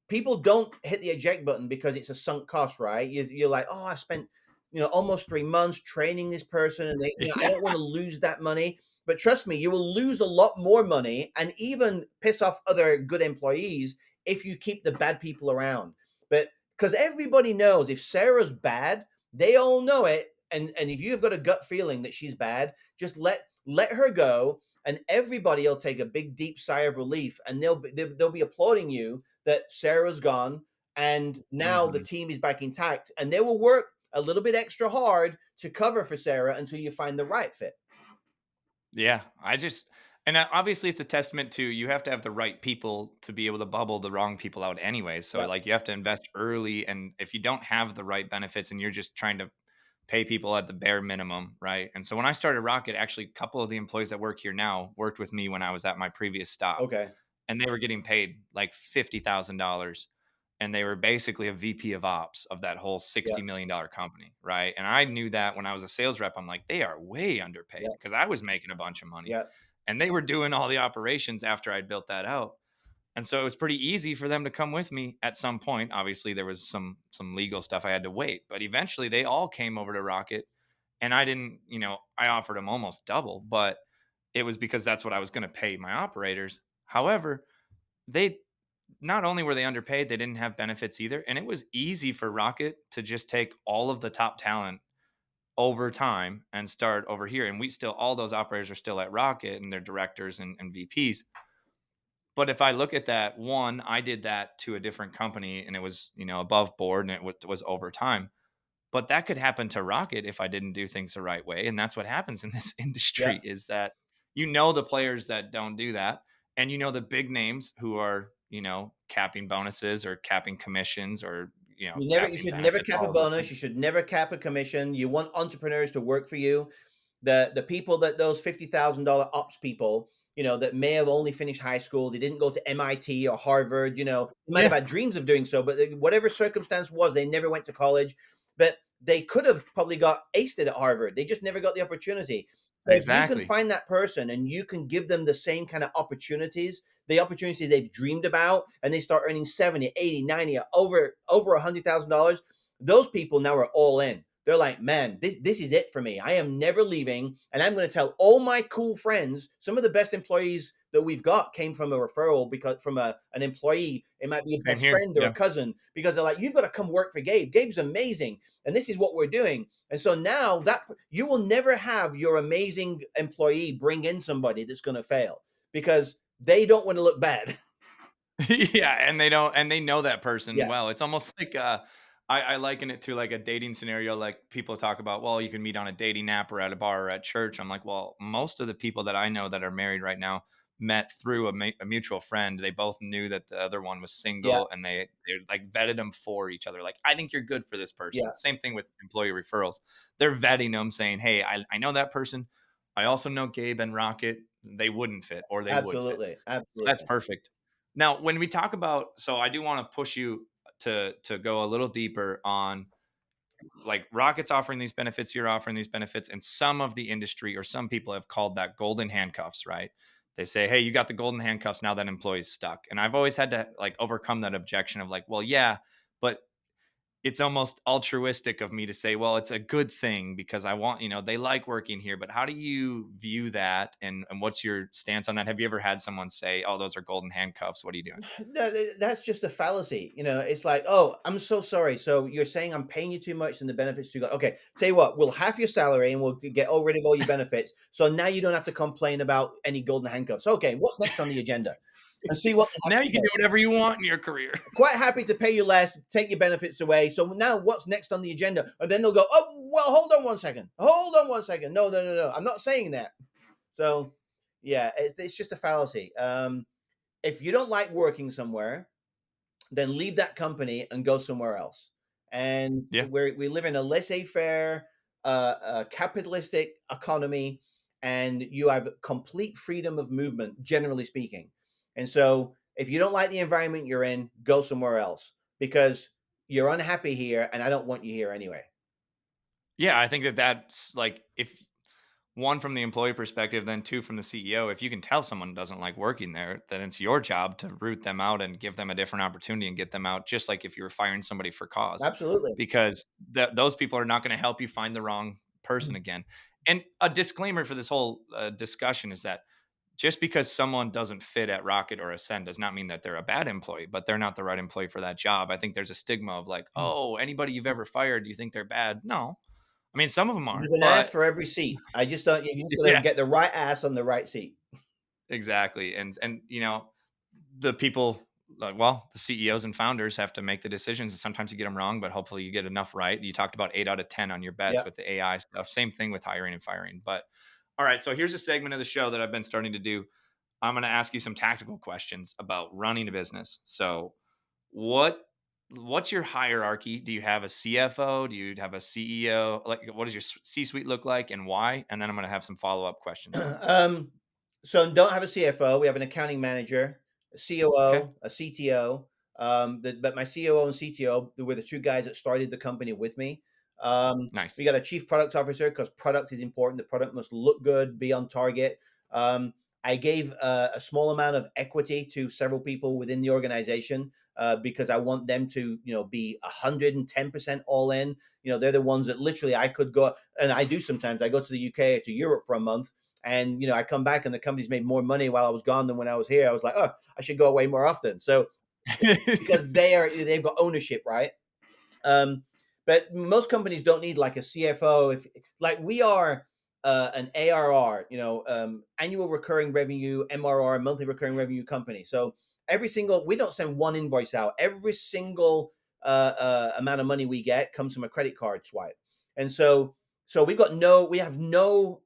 People don't hit the eject button because it's a sunk cost, right? You're like, oh, I've spent almost 3 months training this person, and I yeah, don't want to lose that money. But trust me, you will lose a lot more money and even piss off other good employees if you keep the bad people around. But because everybody knows if Sarah's bad, they all know it. And if you've got a gut feeling that she's bad, just let her go, and everybody will take a big deep sigh of relief, and they'll be applauding you that Sarah's gone, and now the hmm team is back intact, and they will work a little bit extra hard to cover for Sarah until you find the right fit. yeah. Obviously it's a testament to you have to have the right people to be able to bubble the wrong people out anyway. So Yep. like you have to invest early, and if you don't have the right benefits and you're just trying to pay people at the bare minimum, right? And so when I started Rocket, actually, a couple of the employees that work here now worked with me when I was at my previous stop, Okay. and they were getting paid like $50,000, and they were basically a VP of ops of that whole $60 Yep. million company, right? And I knew that when I was a sales rep, I'm like, they are way underpaid Yep. because I was making a bunch of money, Yep. and they were doing all the operations after I'd built that out. And so it was pretty easy for them to come with me at some point. Obviously, there was some legal stuff I had to wait, but eventually they all came over to Rocket, and I didn't, I offered them almost double, but it was because that's what I was going to pay my operators. However, they not only were they underpaid, they didn't have benefits either, and it was easy for Rocket to just take all of the top talent over time and start over here, and we still all those operators are still at Rocket and they're directors and VPs. But if I look at that, one, I did that to a different company and it was, above board and was over time. But that could happen to Rocket if I didn't do things the right way. And that's what happens in this industry Yep. is that the players that don't do that. And the big names who are, capping bonuses or capping commissions or, You capping should never benefits, cap a all of those bonus. things. You should never cap a commission. You want entrepreneurs to work for you. The people that those $50,000 ops people, that may have only finished high school, they didn't go to MIT or Harvard, they might have Yeah, had dreams of doing so, but whatever circumstance was, they never went to college. But they could have probably got aced it at Harvard. They just never got the opportunity. So if you can exactly. find that person and you can give them the same kind of opportunities, the opportunities they've dreamed about, and they start earning 70, 80, 90, over $100,000, those people now are all in. They're like, man, this is it for me. I am never leaving. And I'm going to tell all my cool friends. Some of the best employees that we've got came from a referral, because from an employee. It might be a Same best here. friend or a Yeah. cousin, because they're like, you've got to come work for Gabe. Gabe's amazing. And this is what we're doing. And so now that you will never have your amazing employee bring in somebody that's going to fail, because they don't want to look bad. Yeah, and they know that person Yeah. well. It's almost like I liken it to like a dating scenario. Like people talk about, well, you can meet on a dating app or at a bar or at church. I'm like, well, most of the people that I know that are married right now met through a mutual friend. They both knew that the other one was Yeah. single, and they like vetted them for each other. Like, I think you're good for this person. Yeah. Same thing with employee referrals. They're vetting them, saying, hey, I know that person. I also know Gabe and Rocket. They wouldn't fit, or they would fit. Absolutely. So that's Absolutely. perfect. Now, when we talk about, so I do want to push you to go a little deeper on, like, Rocket's offering these benefits, you're offering these benefits, and some of the industry or some people have called that golden handcuffs, right? They say, hey, you got the golden handcuffs, now that employee's stuck. And I've always had to like overcome that objection of like, well, yeah, but it's almost altruistic of me to say, well, it's a good thing because I want, they like working here. But how do you view that? And what's your stance on that? Have you ever had someone say, oh, those are golden handcuffs? What are you doing? No, that's just a fallacy. It's like, oh, I'm so sorry. So you're saying I'm paying you too much and the benefits too good. Okay, tell you what, we'll half your salary and we'll get all rid of all your benefits. So now you don't have to complain about any golden handcuffs. Okay, what's next on the agenda? And see what they have Now to you can say. do whatever you want in your career. Quite happy to pay you less, take your benefits away. So now what's next on the agenda? And then they'll go, oh, well, hold on one second. Hold on one second. No, no, no, no. I'm not saying that. So yeah, it's just a fallacy. If you don't like working somewhere, then leave that company and go somewhere else. And Yeah. we live in a laissez-faire, capitalistic economy, and you have complete freedom of movement, generally speaking. And so, if you don't like the environment you're in, go somewhere else because you're unhappy here, and I don't want you here anyway. Yeah. I think that's like, if one from the employee perspective, then two from the CEO, if you can tell someone doesn't like working there, then it's your job to root them out and give them a different opportunity and get them out, just like if you were firing somebody for cause, Absolutely. because those people are not going to help you find the wrong person again. And a disclaimer for this whole discussion is that just because someone doesn't fit at Rocket or Ascend does not mean that they're a bad employee, but they're not the right employee for that job. I think there's a stigma of like, oh, anybody you've ever fired, do you think they're bad? No. I mean, some of them are, There's an ass but for every seat. I just don't. You just got to yeah, get the right ass on the right seat. exactly. And the people, like, well, the CEOs and founders have to make the decisions, and sometimes you get them wrong, but hopefully you get enough right. You talked about 8 out of 10 on your bets Yeah. with the AI stuff. Same thing with hiring and firing. But all right, so here's a segment of the show that I've been starting to do. I'm going to ask you some tactical questions about running a business. So, what what's your hierarchy? Do you have a CFO? Do you have a CEO? Like, what does your C-suite look like, and why? And then I'm going to have some follow-up questions on that. um, so don't have a CFO. We have an accounting manager, a Okay, COO, a CTO. But my COO and CTO were the two guys that started the company with me. We nice. got a chief product officer because product is important. The product must look good, be on target. I gave a small amount of equity to several people within the organization because I want them to, be 110% all in. They're the ones that literally I could go, and I do sometimes. I go to the UK or to Europe for a month, and I come back and the company's made more money while I was gone than when I was here. I was like, oh, I should go away more often. So because they've got ownership, right? Um, but most companies don't need like a CFO. If like we are an ARR, annual recurring revenue, MRR, monthly recurring revenue company. So we don't send one invoice out. Every single amount of money we get comes from a credit card swipe, and so we have no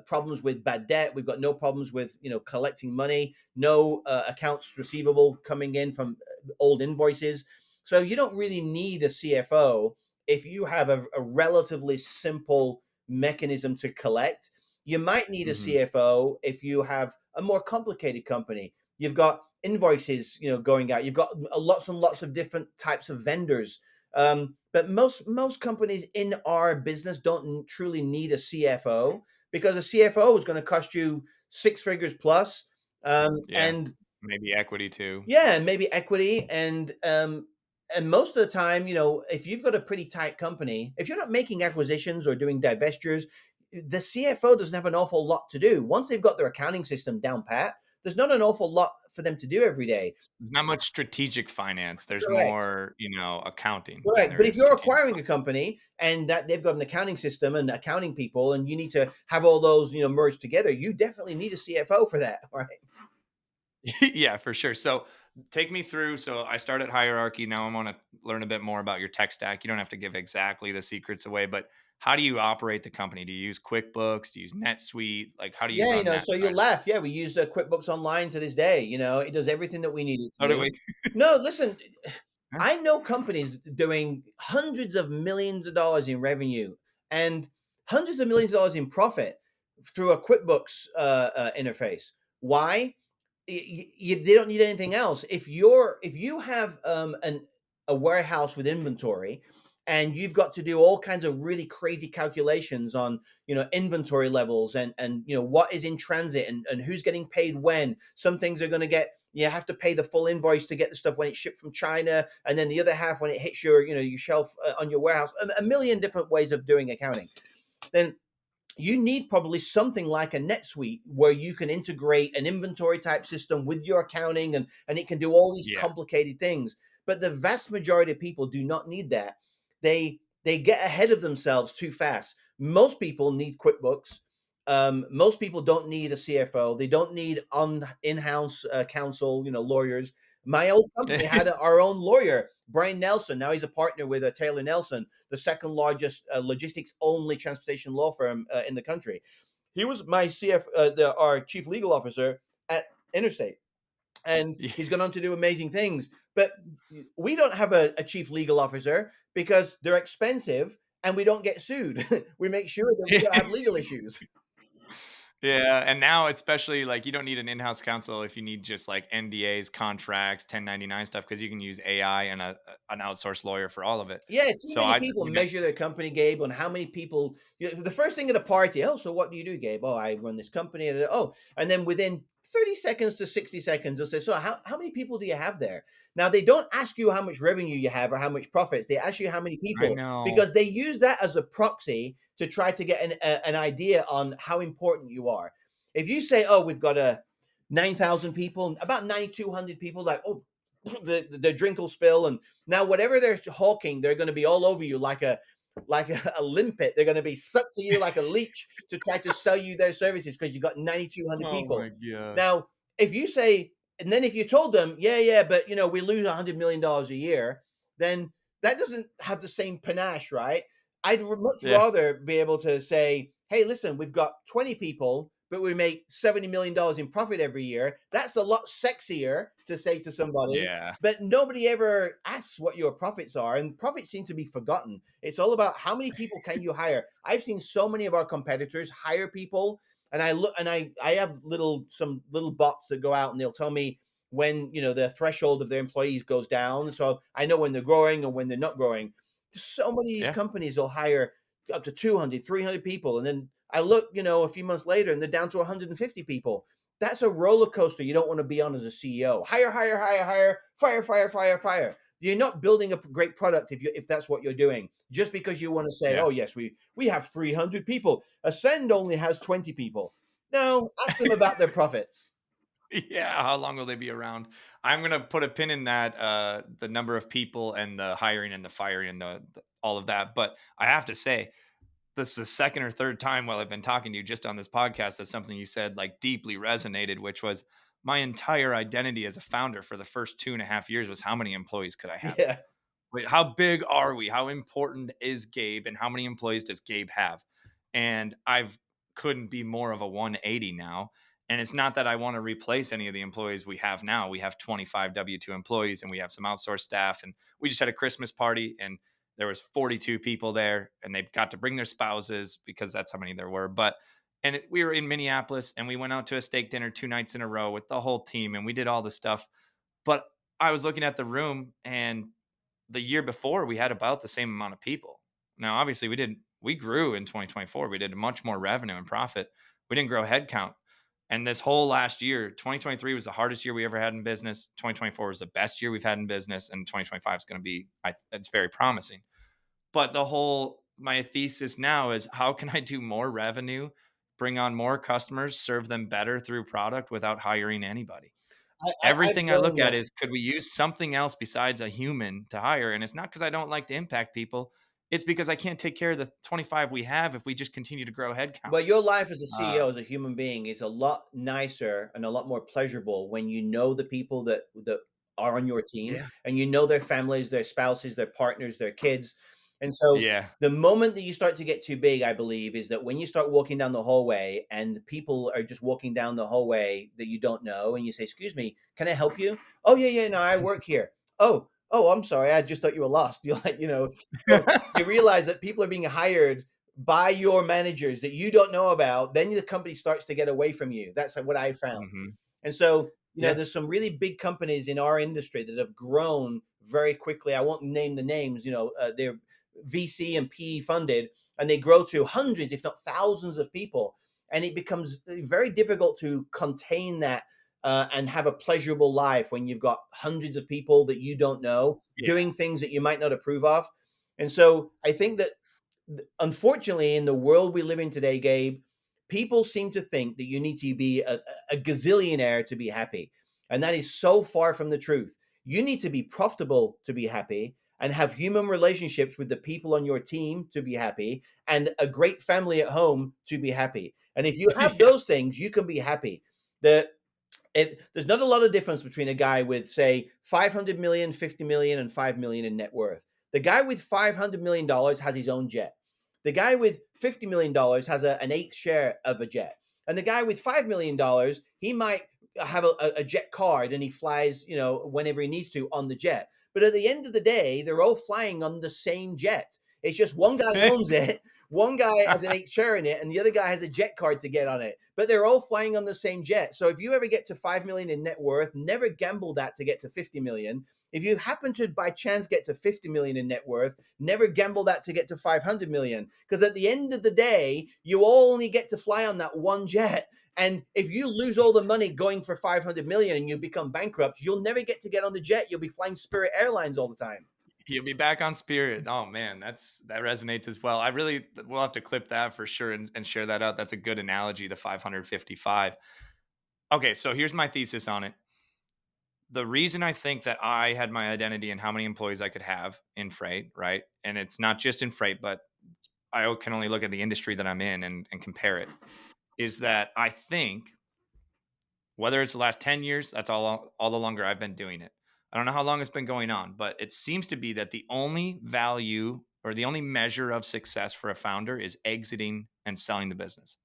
problems with bad debt. We've got no problems with collecting money. No accounts receivable coming in from old invoices. So you don't really need a CFO if you have a relatively simple mechanism to collect. You might need a Mhm. CFO if you have a more complicated company. You've got invoices, going out. You've got lots and lots of different types of vendors. But most companies in our business don't truly need a CFO because a CFO is going to cost you six figures plus. Yeah, And maybe equity too. yeah, and maybe equity and most of the time, if you've got a pretty tight company, if you're not making acquisitions or doing divestitures, the CFO doesn't have an awful lot to do. Once they've got their accounting system down pat, there's not an awful lot for them to do every day. Not much strategic finance. There's Correct. more, accounting than Correct. there But if is you're strategic acquiring a company and that they've got an accounting system and accounting people and you need to have all those, merged together, you definitely need a CFO for that, right? Yeah, for sure. So take me through. So I started hierarchy. Now I want to learn a bit more about your tech stack. You don't have to give exactly the secrets away, but how do you operate the company? Do you use QuickBooks? Do you use NetSuite? Like, how do you Yeah, run that so side you'll of laugh. Yeah, we use QuickBooks Online to this day. It does everything that we need it So to do do. we. No, listen, Huh? I know companies doing hundreds of millions of dollars in revenue and hundreds of millions of dollars in profit through a QuickBooks interface. Why? they don't need anything else. If you have a warehouse with inventory, and you've got to do all kinds of really crazy calculations on inventory levels, and what is in transit, and who's getting paid when. Some things are going to get, you have to pay the full invoice to get the stuff when it's shipped from China, and then the other half when it hits your shelf on your warehouse. A million different ways of doing accounting. Then you need probably something like a NetSuite where you can integrate an inventory type system with your accounting, and it can do all these Yeah. complicated things. But the vast majority of people do not need that. They get ahead of themselves too fast. Most people need QuickBooks. Most people don't need a CFO. They don't need in-house counsel, lawyers. My old company had our own lawyer, Brian Nelson. Now he's a partner with Taylor Nelson, the second largest logistics only transportation law firm in the country. He was my our chief legal officer at Interstate, and Yeah. he's gone on to do amazing things. But we don't have a chief legal officer because they're expensive and we don't get sued. We make sure that we don't have legal issues. Yeah, and now especially like you don't need an in-house counsel if you need just like NDAs, contracts, 1099 stuff because you can use AI and an outsourced lawyer for all of it. Yeah, too So many I, people you know, measure their company, Gabe, on how many people. The first thing at a party, oh, so what do you do, Gabe? Oh, I run this company. And then within 30 seconds to 60 seconds, they'll say, so how many people do you have there? Now, they don't ask you how much revenue you have or how much profits. They ask you how many I people, know. because they use that as a proxy to try to get an idea on how important you are. If you say, oh, we've got 9,000 people, about 9,200 people, like, oh, the drink will spill, and now whatever they're hawking, they're going to be all over you like a limpet. They're going to be sucked to you like a leech to try to sell you their services because you've got 9,200 Oh my people. gosh. Now, if you say, and then if you told them, yeah, but we lose $100 million a year, then that doesn't have the same panache, right? I'd much Yeah. rather be able to say, hey, listen, we've got 20 people, but we make $70 million in profit every year. That's a lot sexier to say to somebody. Yeah. But nobody ever asks what your profits are, and profits seem to be forgotten. It's all about how many people can you hire. I've seen so many of our competitors hire people, and I look, and I have some little bots that go out and they'll tell me when the threshold of their employees goes down, so I know when they're growing and when they're not growing. So many of these Yeah. companies will hire up to 200, 300 people, and then I look, a few months later, and they're down to 150 people. That's a roller coaster you don't want to be on as a CEO. Hire, hire, hire, hire, fire, fire, fire, fire. You're not building a great product if that's what you're doing. Just because you want to say, Yeah. oh yes, we have 300 people. Ascend only has 20 people. No, ask them about their profits. Yeah, how long will they be around? I'm gonna put a pin in that, the number of people and the hiring and the firing and the all of that. But I have to say, this is the second or third time while I've been talking to you just on this podcast that something you said like deeply resonated, which was my entire identity as a founder for the first 2.5 years was how many employees could I have? Yeah. Wait, how big are we? How important is Gabe? And how many employees does Gabe have? And I've couldn't be more of a 180 now. And it's not that I want to replace any of the employees we have now. We have 25 W2 employees and we have some outsourced staff. And we just had a Christmas party and there was 42 people there and they got to bring their spouses because that's how many there were. We were in Minneapolis and we went out to a steak dinner 2 nights in a row with the whole team and we did all the stuff. But I was looking at the room and the year before we had about the same amount of people. Now, obviously we grew in 2024. We did much more revenue and profit. We didn't grow headcount. And this whole last year, 2023 was the hardest year we ever had in business. 2024 was the best year we've had in business. And 2025 is going to be, it's very promising. But my thesis now is how can I do more revenue, bring on more customers, serve them better through product without hiring anybody? I've Everything I look grown. at is could we use something else besides a human to hire? And it's not because I don't like to impact people. It's because I can't take care of the 25 we have if we just continue to grow headcount. But your life as a Uh, CEO, as a human being, is a lot nicer and a lot more pleasurable when you know the people that are on your team, yeah. and you know their families, their spouses, their partners, their kids. And so Yeah. the moment that you start to get too big, I believe, is that when you start walking down the hallway and people are just walking down the hallway that you don't know, and you say, "Excuse me, can I help you?" "Oh yeah, yeah, no, I work here." "Oh, I'm sorry, I just thought you were lost." You're like, so you realize that people are being hired by your managers that you don't know about. Then the company starts to get away from you. That's what I found. hmm And so Yeah. there's some really big companies in our industry that have grown very quickly. I won't name the names. They're VC and PE funded, and they grow to hundreds, if not thousands, of people, and it becomes very difficult to contain that. And have a pleasurable life when you've got hundreds of people that you don't know Yeah. doing things that you might not approve of. And so I think that, unfortunately, in the world we live in today, Gabe, people seem to think that you need to be a gazillionaire to be happy. And that is so far from the truth. You need to be profitable to be happy, and have human relationships with the people on your team to be happy, and a great family at home to be happy. And if you have Yeah. those things, you can be happy. The There's not a lot of difference between a guy with, say, 500 million, 50 million, and 5 million in net worth. The guy with $500 million has his own jet. The guy with $50 million has an eighth share of a jet. And the guy with $5 million, he might have a jet card, and he flies, whenever he needs to on the jet. But at the end of the day, they're all flying on the same jet. It's just one guy owns it, one guy has an eighth share in it, and the other guy has a jet card to get on it. But they're all flying on the same jet. So if you ever get to 5 million in net worth, never gamble that to get to 50 million. If you happen to by chance get to 50 million in net worth, never gamble that to get to 500 million. Because at the end of the day, you only get to fly on that one jet. And if you lose all the money going for 500 million and you become bankrupt, you'll never get on the jet. You'll be flying Spirit Airlines all the time. You'll be back on Spirit. Oh man, that resonates as well. We'll have to clip that for sure and share that out. That's a good analogy, the 555. Okay, so here's my thesis on it. The reason I think that I had my identity in how many employees I could have in freight, right? And it's not just in freight, but I can only look at the industry that I'm in and compare it, is that I think whether it's the last 10 years, that's all the longer I've been doing it. I don't know how long it's been going on, but it seems to be that the only value or the only measure of success for a founder is exiting and selling the business,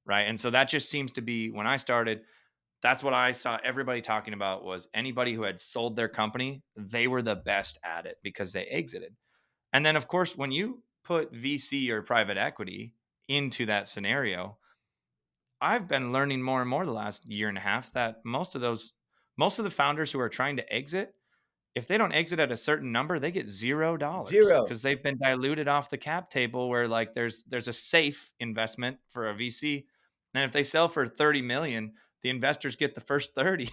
right? And so that just seems to be, when I started, that's what I saw everybody talking about, was anybody who had sold their company, they were the best at it because they exited. And then of course, when you put VC or private equity into that scenario, I've been learning more and more the last year and a half that most of the founders who are trying to exit, if they don't exit at a certain number, they get $0 Zero. because they've been diluted off the cap table, where like there's a safe investment for a VC. And if they sell for 30 million, the investors get the first 30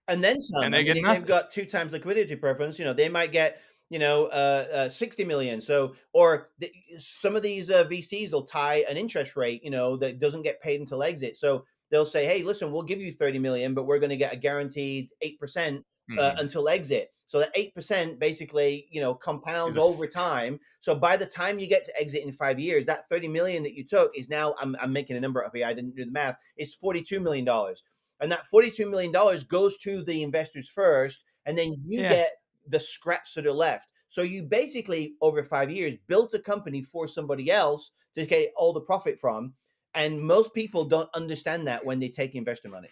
And then and some. I they mean, get if they've nothing. got two times liquidity preference, they might get, 60 million. So, or some of these VCs will tie an interest rate, that doesn't get paid until exit. So they'll say, hey, listen, we'll give you 30 million, but we're going to get a guaranteed 8% Mhm. until exit. So that 8% basically, Is compounds a over time. So by the time you get to exit in 5 years, that 30 million that you took is now, I'm making a number up here, I didn't do the math, it's $42 million. And that $42 million goes to the investors first, and then you yeah. get the scraps that are left. So you basically, over 5 years, built a company for somebody else to get all the profit from. And most people don't understand that when they take investor money.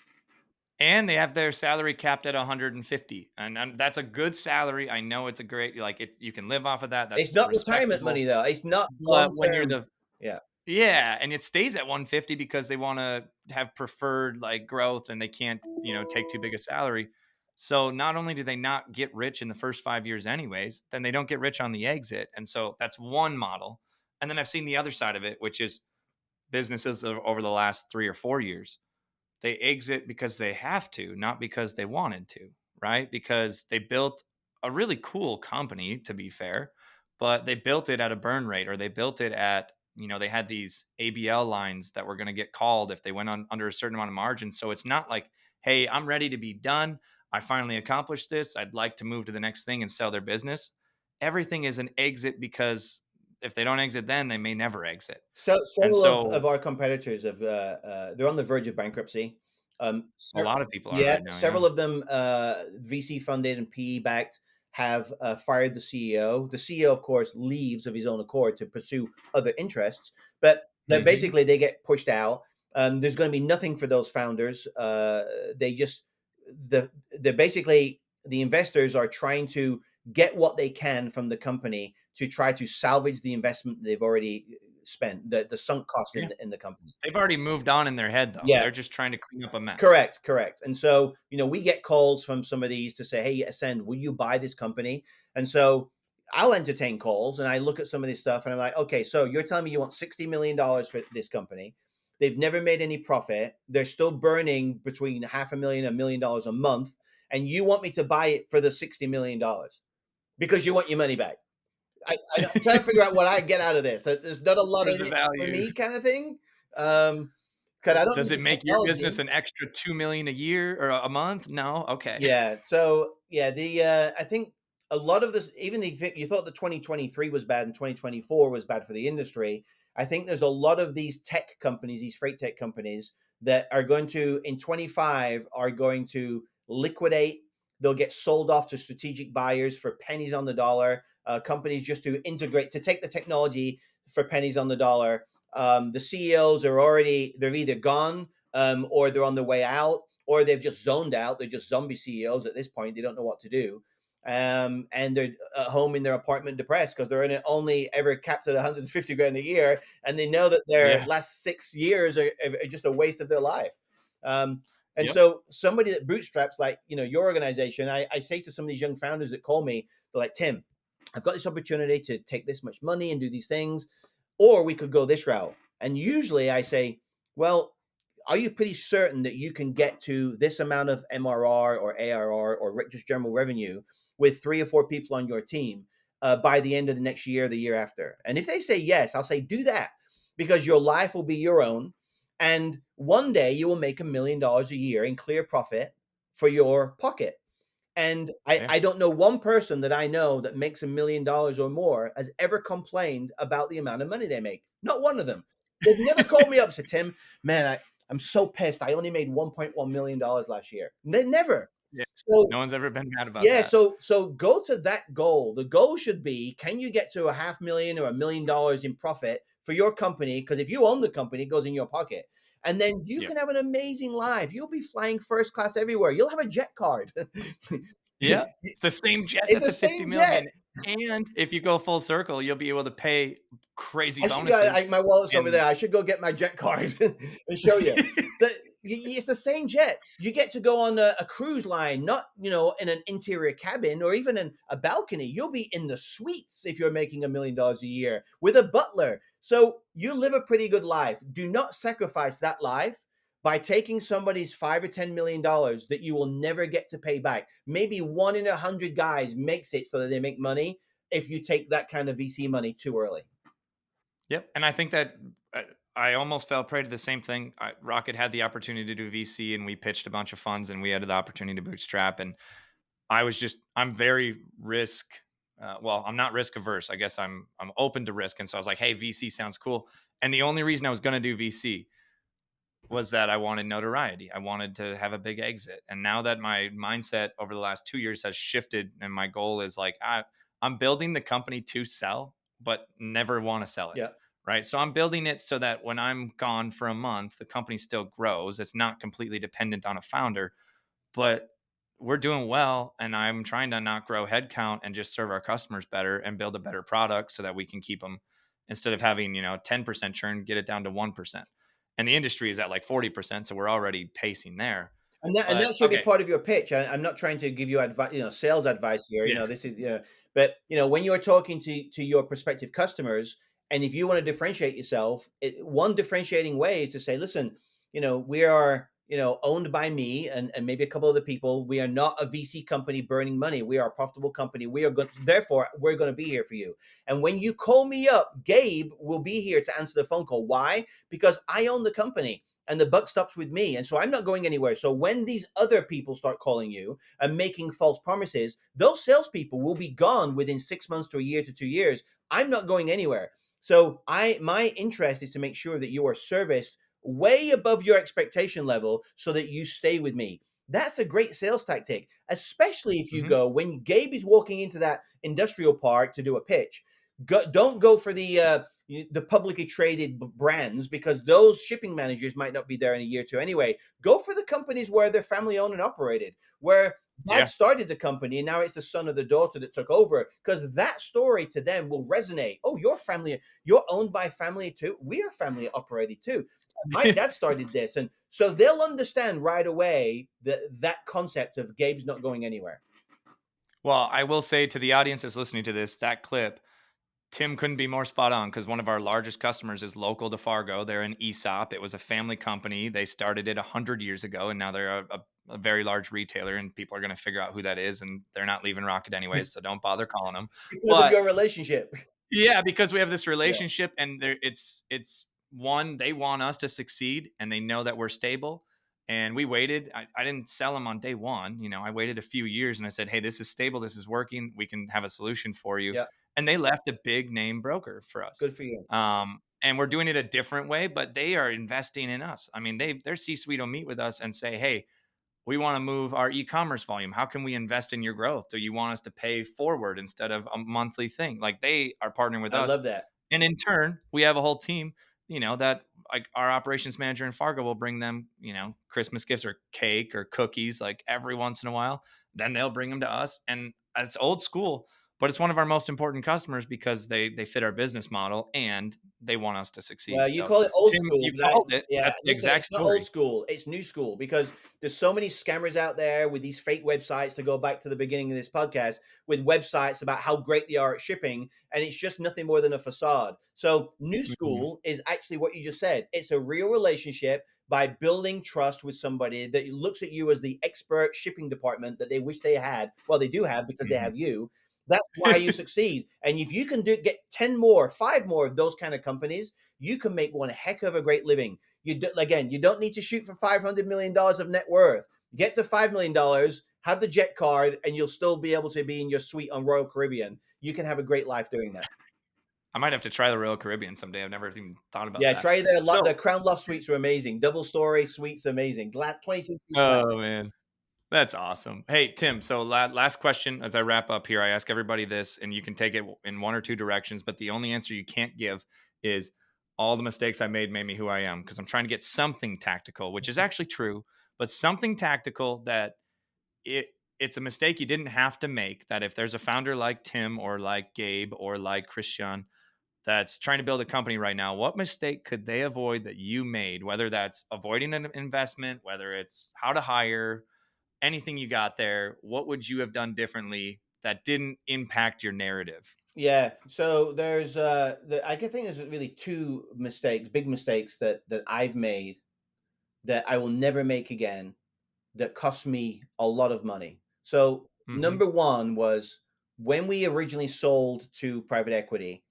And they have their salary capped at 150, and that's a good salary. I know it's a great, like, you can live off of that. It's That's not retirement respectable. money, though. It's not But long when you're term. the Yeah. Yeah, and it stays at 150 because they want to have preferred like growth, and they can't, take too big a salary. So not only do they not get rich in the first 5 years anyways, then they don't get rich on the exit. And so that's one model. And then I've seen the other side of it, which is businesses over the last 3 or 4 years. They exit because they have to, not because they wanted to, right? Because they built a really cool company, to be fair, but they built it at a burn rate, or they built it at, they had these ABL lines that were going to get called if they went on under a certain amount of margin. So it's not like, hey, I'm ready to be done. I finally accomplished this. I'd like to move to the next thing and sell their business. Everything is an exit because if they don't exit, then they may never exit. So And several of so our competitors have they're on the verge of bankruptcy. a lot of people are Yeah, right now. Yeah. several of them VC funded and PE backed have fired the CEO. The CEO, of course, leaves of his own accord to pursue other interests, but Hmm. basically they get pushed out. There's going to be nothing for those founders. They just they're basically, the investors are trying to get what they can from the company to try to salvage the investment they've already spent, the sunk cost Yeah. in the company. They've already moved on in their head, though. Yeah. They're just trying to clean up a mess. Correct. And so, we get calls from some of these to say, hey, Ascend, will you buy this company? And so I'll entertain calls and I look at some of this stuff and I'm like, okay, so you're telling me you want $60 million for this company. They've never made any profit. They're still burning between $500,000 and $1 million a month. And you want me to buy it for the $60 million because you want your money back. I'm trying to figure out what I get out of this. There's not a lot Where's in the it for value? me, kind of thing. Because I don't Does need it the make your technology. business an extra 2 million a year or a month? No? Okay. Yeah. So yeah, I think a lot of this, even if you thought that 2023 was bad and 2024 was bad for the industry, I think there's a lot of these tech companies, these freight tech companies that are going to in 25 are going to liquidate. They'll get sold off to strategic buyers for pennies on the dollar. Companies just to integrate to take the technology for pennies on the dollar. The CEOs they're either gone or they're on their way out or they've just zoned out. They're just zombie CEOs at this point. They don't know what to do. And they're at home in their apartment depressed because they're in it only ever capped at 150 grand a year. And they know that their Yeah. last 6 years are just a waste of their life. And Yep. so somebody that bootstraps like, your organization, I say to some of these young founders that call me, they're like, Tim, I've got this opportunity to take this much money and do these things, or we could go this route. And usually I say, well, are you pretty certain that you can get to this amount of MRR or ARR or just general revenue with 3 or 4 people on your team by the end of the next year, the year after? And if they say yes, I'll say, do that because your life will be your own. And one day you will make $1 million a year in clear profit for your pocket. And Yeah. I don't know one person that I know that makes $1 million or more has ever complained about the amount of money they make. Not one of them. They've never called me up and said, Tim, man, I'm so pissed. I only made $1.1 million last year. Never. Yeah. So No one's ever been mad about yeah, that. so go to that goal. The goal should be, can you get to $500,000 or $1 million in profit for your company? Because if you own the company, it goes in your pocket. And then you Yep. can have an amazing life. You'll be flying first class everywhere. You'll have a jet card. Yeah. It's the same jet It's that the the 50 same jet. million. And if you go full circle, you'll be able to pay crazy I should go. bonuses. My wallet's over And there. I should go get my jet card and show you. It's the same jet. You get to go on a cruise line, not in an interior cabin or even in a balcony. You'll be in the suites if you're making $1 million a year with a butler. So you live a pretty good life. Do not sacrifice that life by taking somebody's $5 or $10 million that you will never get to pay back. Maybe 1 in 100 guys makes it so that they make money if you take that kind of VC money too early. yep. And I think that I almost fell prey to the same thing. Rocket had the opportunity to do VC and we pitched a bunch of funds and we had the opportunity to bootstrap. And I'm very risk. Well, I'm not risk averse. I guess I'm open to risk. And so I was like, hey, VC sounds cool. And the only reason I was going to do VC was that I wanted notoriety. I wanted to have a big exit. And now that my mindset over the last 2 years has shifted and my goal is like, I'm building the company to sell, but never want to sell it. Yeah. Right. So I'm building it so that when I'm gone for a month, the company still grows. It's not completely dependent on a founder, but we're doing well. And I'm trying to not grow headcount and just serve our customers better and build a better product so that we can keep them instead of having, 10% churn, get it down to 1%. And the industry is at like 40%. So we're already pacing there. And that But should be okay. part of your pitch. I'm not trying to give you advice, sales advice here. Yeah. This is but when you're talking to your prospective customers, and if you want to differentiate yourself, one differentiating way is to say, listen, we are owned by me and maybe a couple other people. We are not a VC company burning money. We are a profitable company. We are good. Therefore, we're going to be here for you. And when you call me up, Gabe will be here to answer the phone call. Why? Because I own the company and the buck stops with me. And so I'm not going anywhere. So when these other people start calling you and making false promises, those salespeople will be gone within 6 months to a year to 2 years. I'm not going anywhere. So my interest is to make sure that you are serviced way above your expectation level so that you stay with me. That's a great sales tactic, especially if you Mhm. go when Gabe is walking into that industrial park to do a pitch. Don't go for the publicly traded brands because those shipping managers might not be there in a year or two anyway. Go for the companies where they're family owned and operated, where dad started the company and now it's the son or the daughter that took over, because that story to them will resonate. Oh, your family, you're owned by family too. We are family operated too. My dad started this. And so they'll understand right away that concept of Gabe's not going anywhere. Well, I will say to the audience that's listening to this, that clip, Tim couldn't be more spot on because one of our largest customers is local to Fargo. They're an ESOP. It was a family company. They started it 100 years ago, and now they're a very large retailer, and people are going to figure out who that is, and they're not leaving Rocket anyways, so don't bother calling them. Because of But your relationship. yeah, because we have this Yeah. relationship, and it's one, they want us to succeed, and they know that we're stable. And we waited. I didn't sell them on day one. You know, I waited a few years, and I said, "Hey, this is stable. This is working. We can have a solution for you." Yeah. And they left a big name broker for us. Good for you. And we're doing it a different way, but they are investing in us. I mean, their C-suite will meet with us and say, "Hey, we want to move our e-commerce volume. How can we invest in your growth? Do you want us to pay forward instead of a monthly thing?" Like, they are partnering with I us. love that. And in turn, we have a whole team, that like our operations manager in Fargo will bring them, Christmas gifts or cake or cookies like every once in a while. Then they'll bring them to us. And it's old school, but it's one of our most important customers because they fit our business model and they want us to succeed. Well, you So, call it old Tim, school, you but called it. yeah, That's the listen, exact it's not old story. school, it's new school, because there's so many scammers out there with these fake websites, to go back to the beginning of this podcast, with websites about how great they are at shipping, and it's just nothing more than a facade. So new Mhm. school is actually what you just said. It's a real relationship by building trust with somebody that looks at you as the expert shipping department that they wish they had. Well, they do have, because they Mhm. have you. That's why you succeed. And if you can get 10 more, 5 more of those kind of companies, you can make one heck of a great living. Again, you don't need to shoot for $500 million of net worth. Get to $5 million, have the jet card, and you'll still be able to be in your suite on Royal Caribbean. You can have a great life doing that. I might have to try the Royal Caribbean someday. I've never even thought about Yeah, that. try the So, Crown Loft suites are amazing. Double story suites, amazing. 22 feet oh glass. man. That's awesome. Hey, Tim. So, last question as I wrap up here. I ask everybody this, and you can take it in one or two directions, but the only answer you can't give is all the mistakes I made me who I am, because I'm trying to get something tactical, which is actually true, but something tactical that it's a mistake you didn't have to make. That if there's a founder like Tim or like Gabe or like Christian that's trying to build a company right now, what mistake could they avoid that you made? Whether that's avoiding an investment, whether it's how to hire, anything you got there, what would you have done differently that didn't impact your narrative? Yeah. So I think there's really two mistakes, big mistakes that I've made that I will never make again, that cost me a lot of money. So Hmm. number one was when we originally sold to private equity.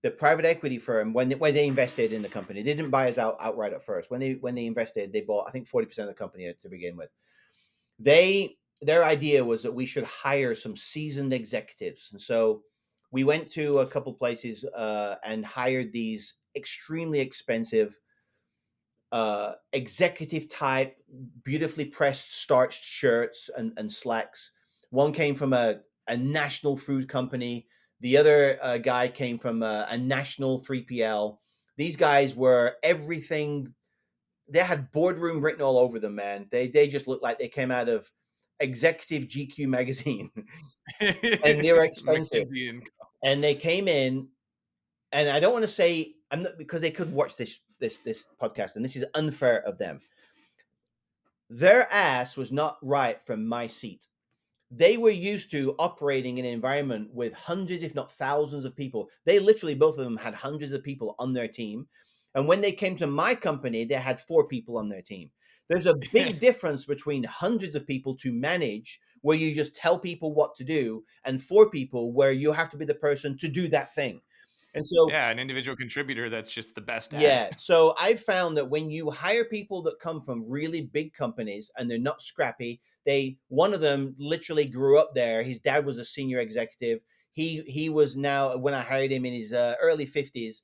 The private equity firm, when they invested in the company, they didn't buy us outright at first. When they invested, they bought, I think, 40% of the company to begin with. Their idea was that we should hire some seasoned executives, and so we went to a couple places and hired these extremely expensive executive type, beautifully pressed starched shirts and slacks. One came from a national food company. The other guy came from a national 3PL. These guys were everything. They had boardroom written all over them, man. They just looked like they came out of executive GQ magazine. And they were expensive. McKinsey and And they came in, and I don't want to say, I'm not, because they could watch this podcast, and this is unfair of them. Their ass was not right from my seat. They were used to operating in an environment with hundreds, if not thousands of people. They literally, both of them had hundreds of people on their team. And when they came to my company, they had 4 people on their team. There's a big difference between hundreds of people to manage, where you just tell people what to do, and 4 people where you have to be the person to do that thing. And so yeah, an individual contributor that's just the best at it. yeah. So I've found that when you hire people that come from really big companies and they're not scrappy, one of them literally grew up there. His dad was a senior executive. He was, now when I hired him, in his early 50s,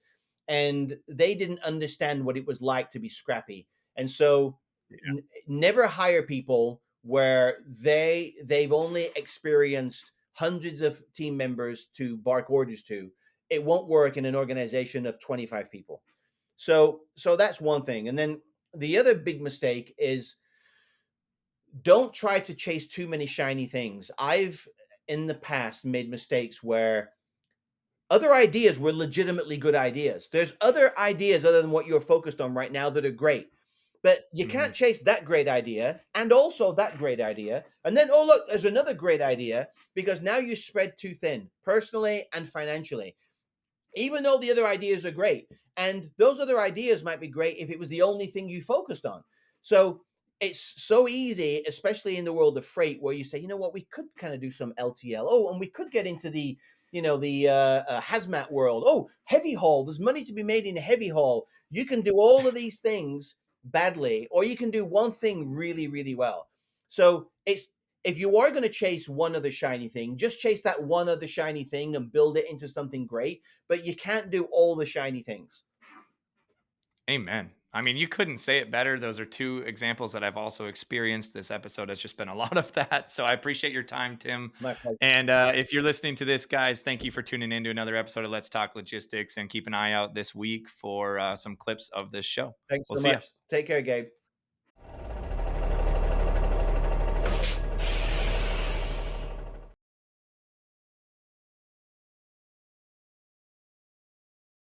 and they didn't understand what it was like to be scrappy. And so Yeah. never hire people where they've only experienced hundreds of team members to bark orders to. It won't work in an organization of 25 people. So that's one thing. And then the other big mistake is don't try to chase too many shiny things. I've in the past made mistakes where other ideas were legitimately good ideas. There's other ideas other than what you're focused on right now that are great. But you Mhm. can't chase that great idea and also that great idea. And then, oh, look, there's another great idea because now you spread too thin, personally and financially, even though the other ideas are great. And those other ideas might be great if it was the only thing you focused on. So it's so easy, especially in the world of freight, where you say, you know what, we could kind of do some LTL. Oh, and we could get into the, hazmat world. Oh, heavy haul. There's money to be made in heavy haul. You can do all of these things badly, or you can do one thing really, really well. So it's if you are going to chase one other shiny thing, just chase that one other shiny thing and build it into something great. But you can't do all the shiny things. Amen. I mean, you couldn't say it better. Those are two examples that I've also experienced. This episode has just been a lot of that. So I appreciate your time, Tim. My pleasure. And if you're listening to this, guys, thank you for tuning in to another episode of Let's Talk Logistics, and keep an eye out this week for some clips of this show. Thanks We'll so see you. much. Take care, Gabe.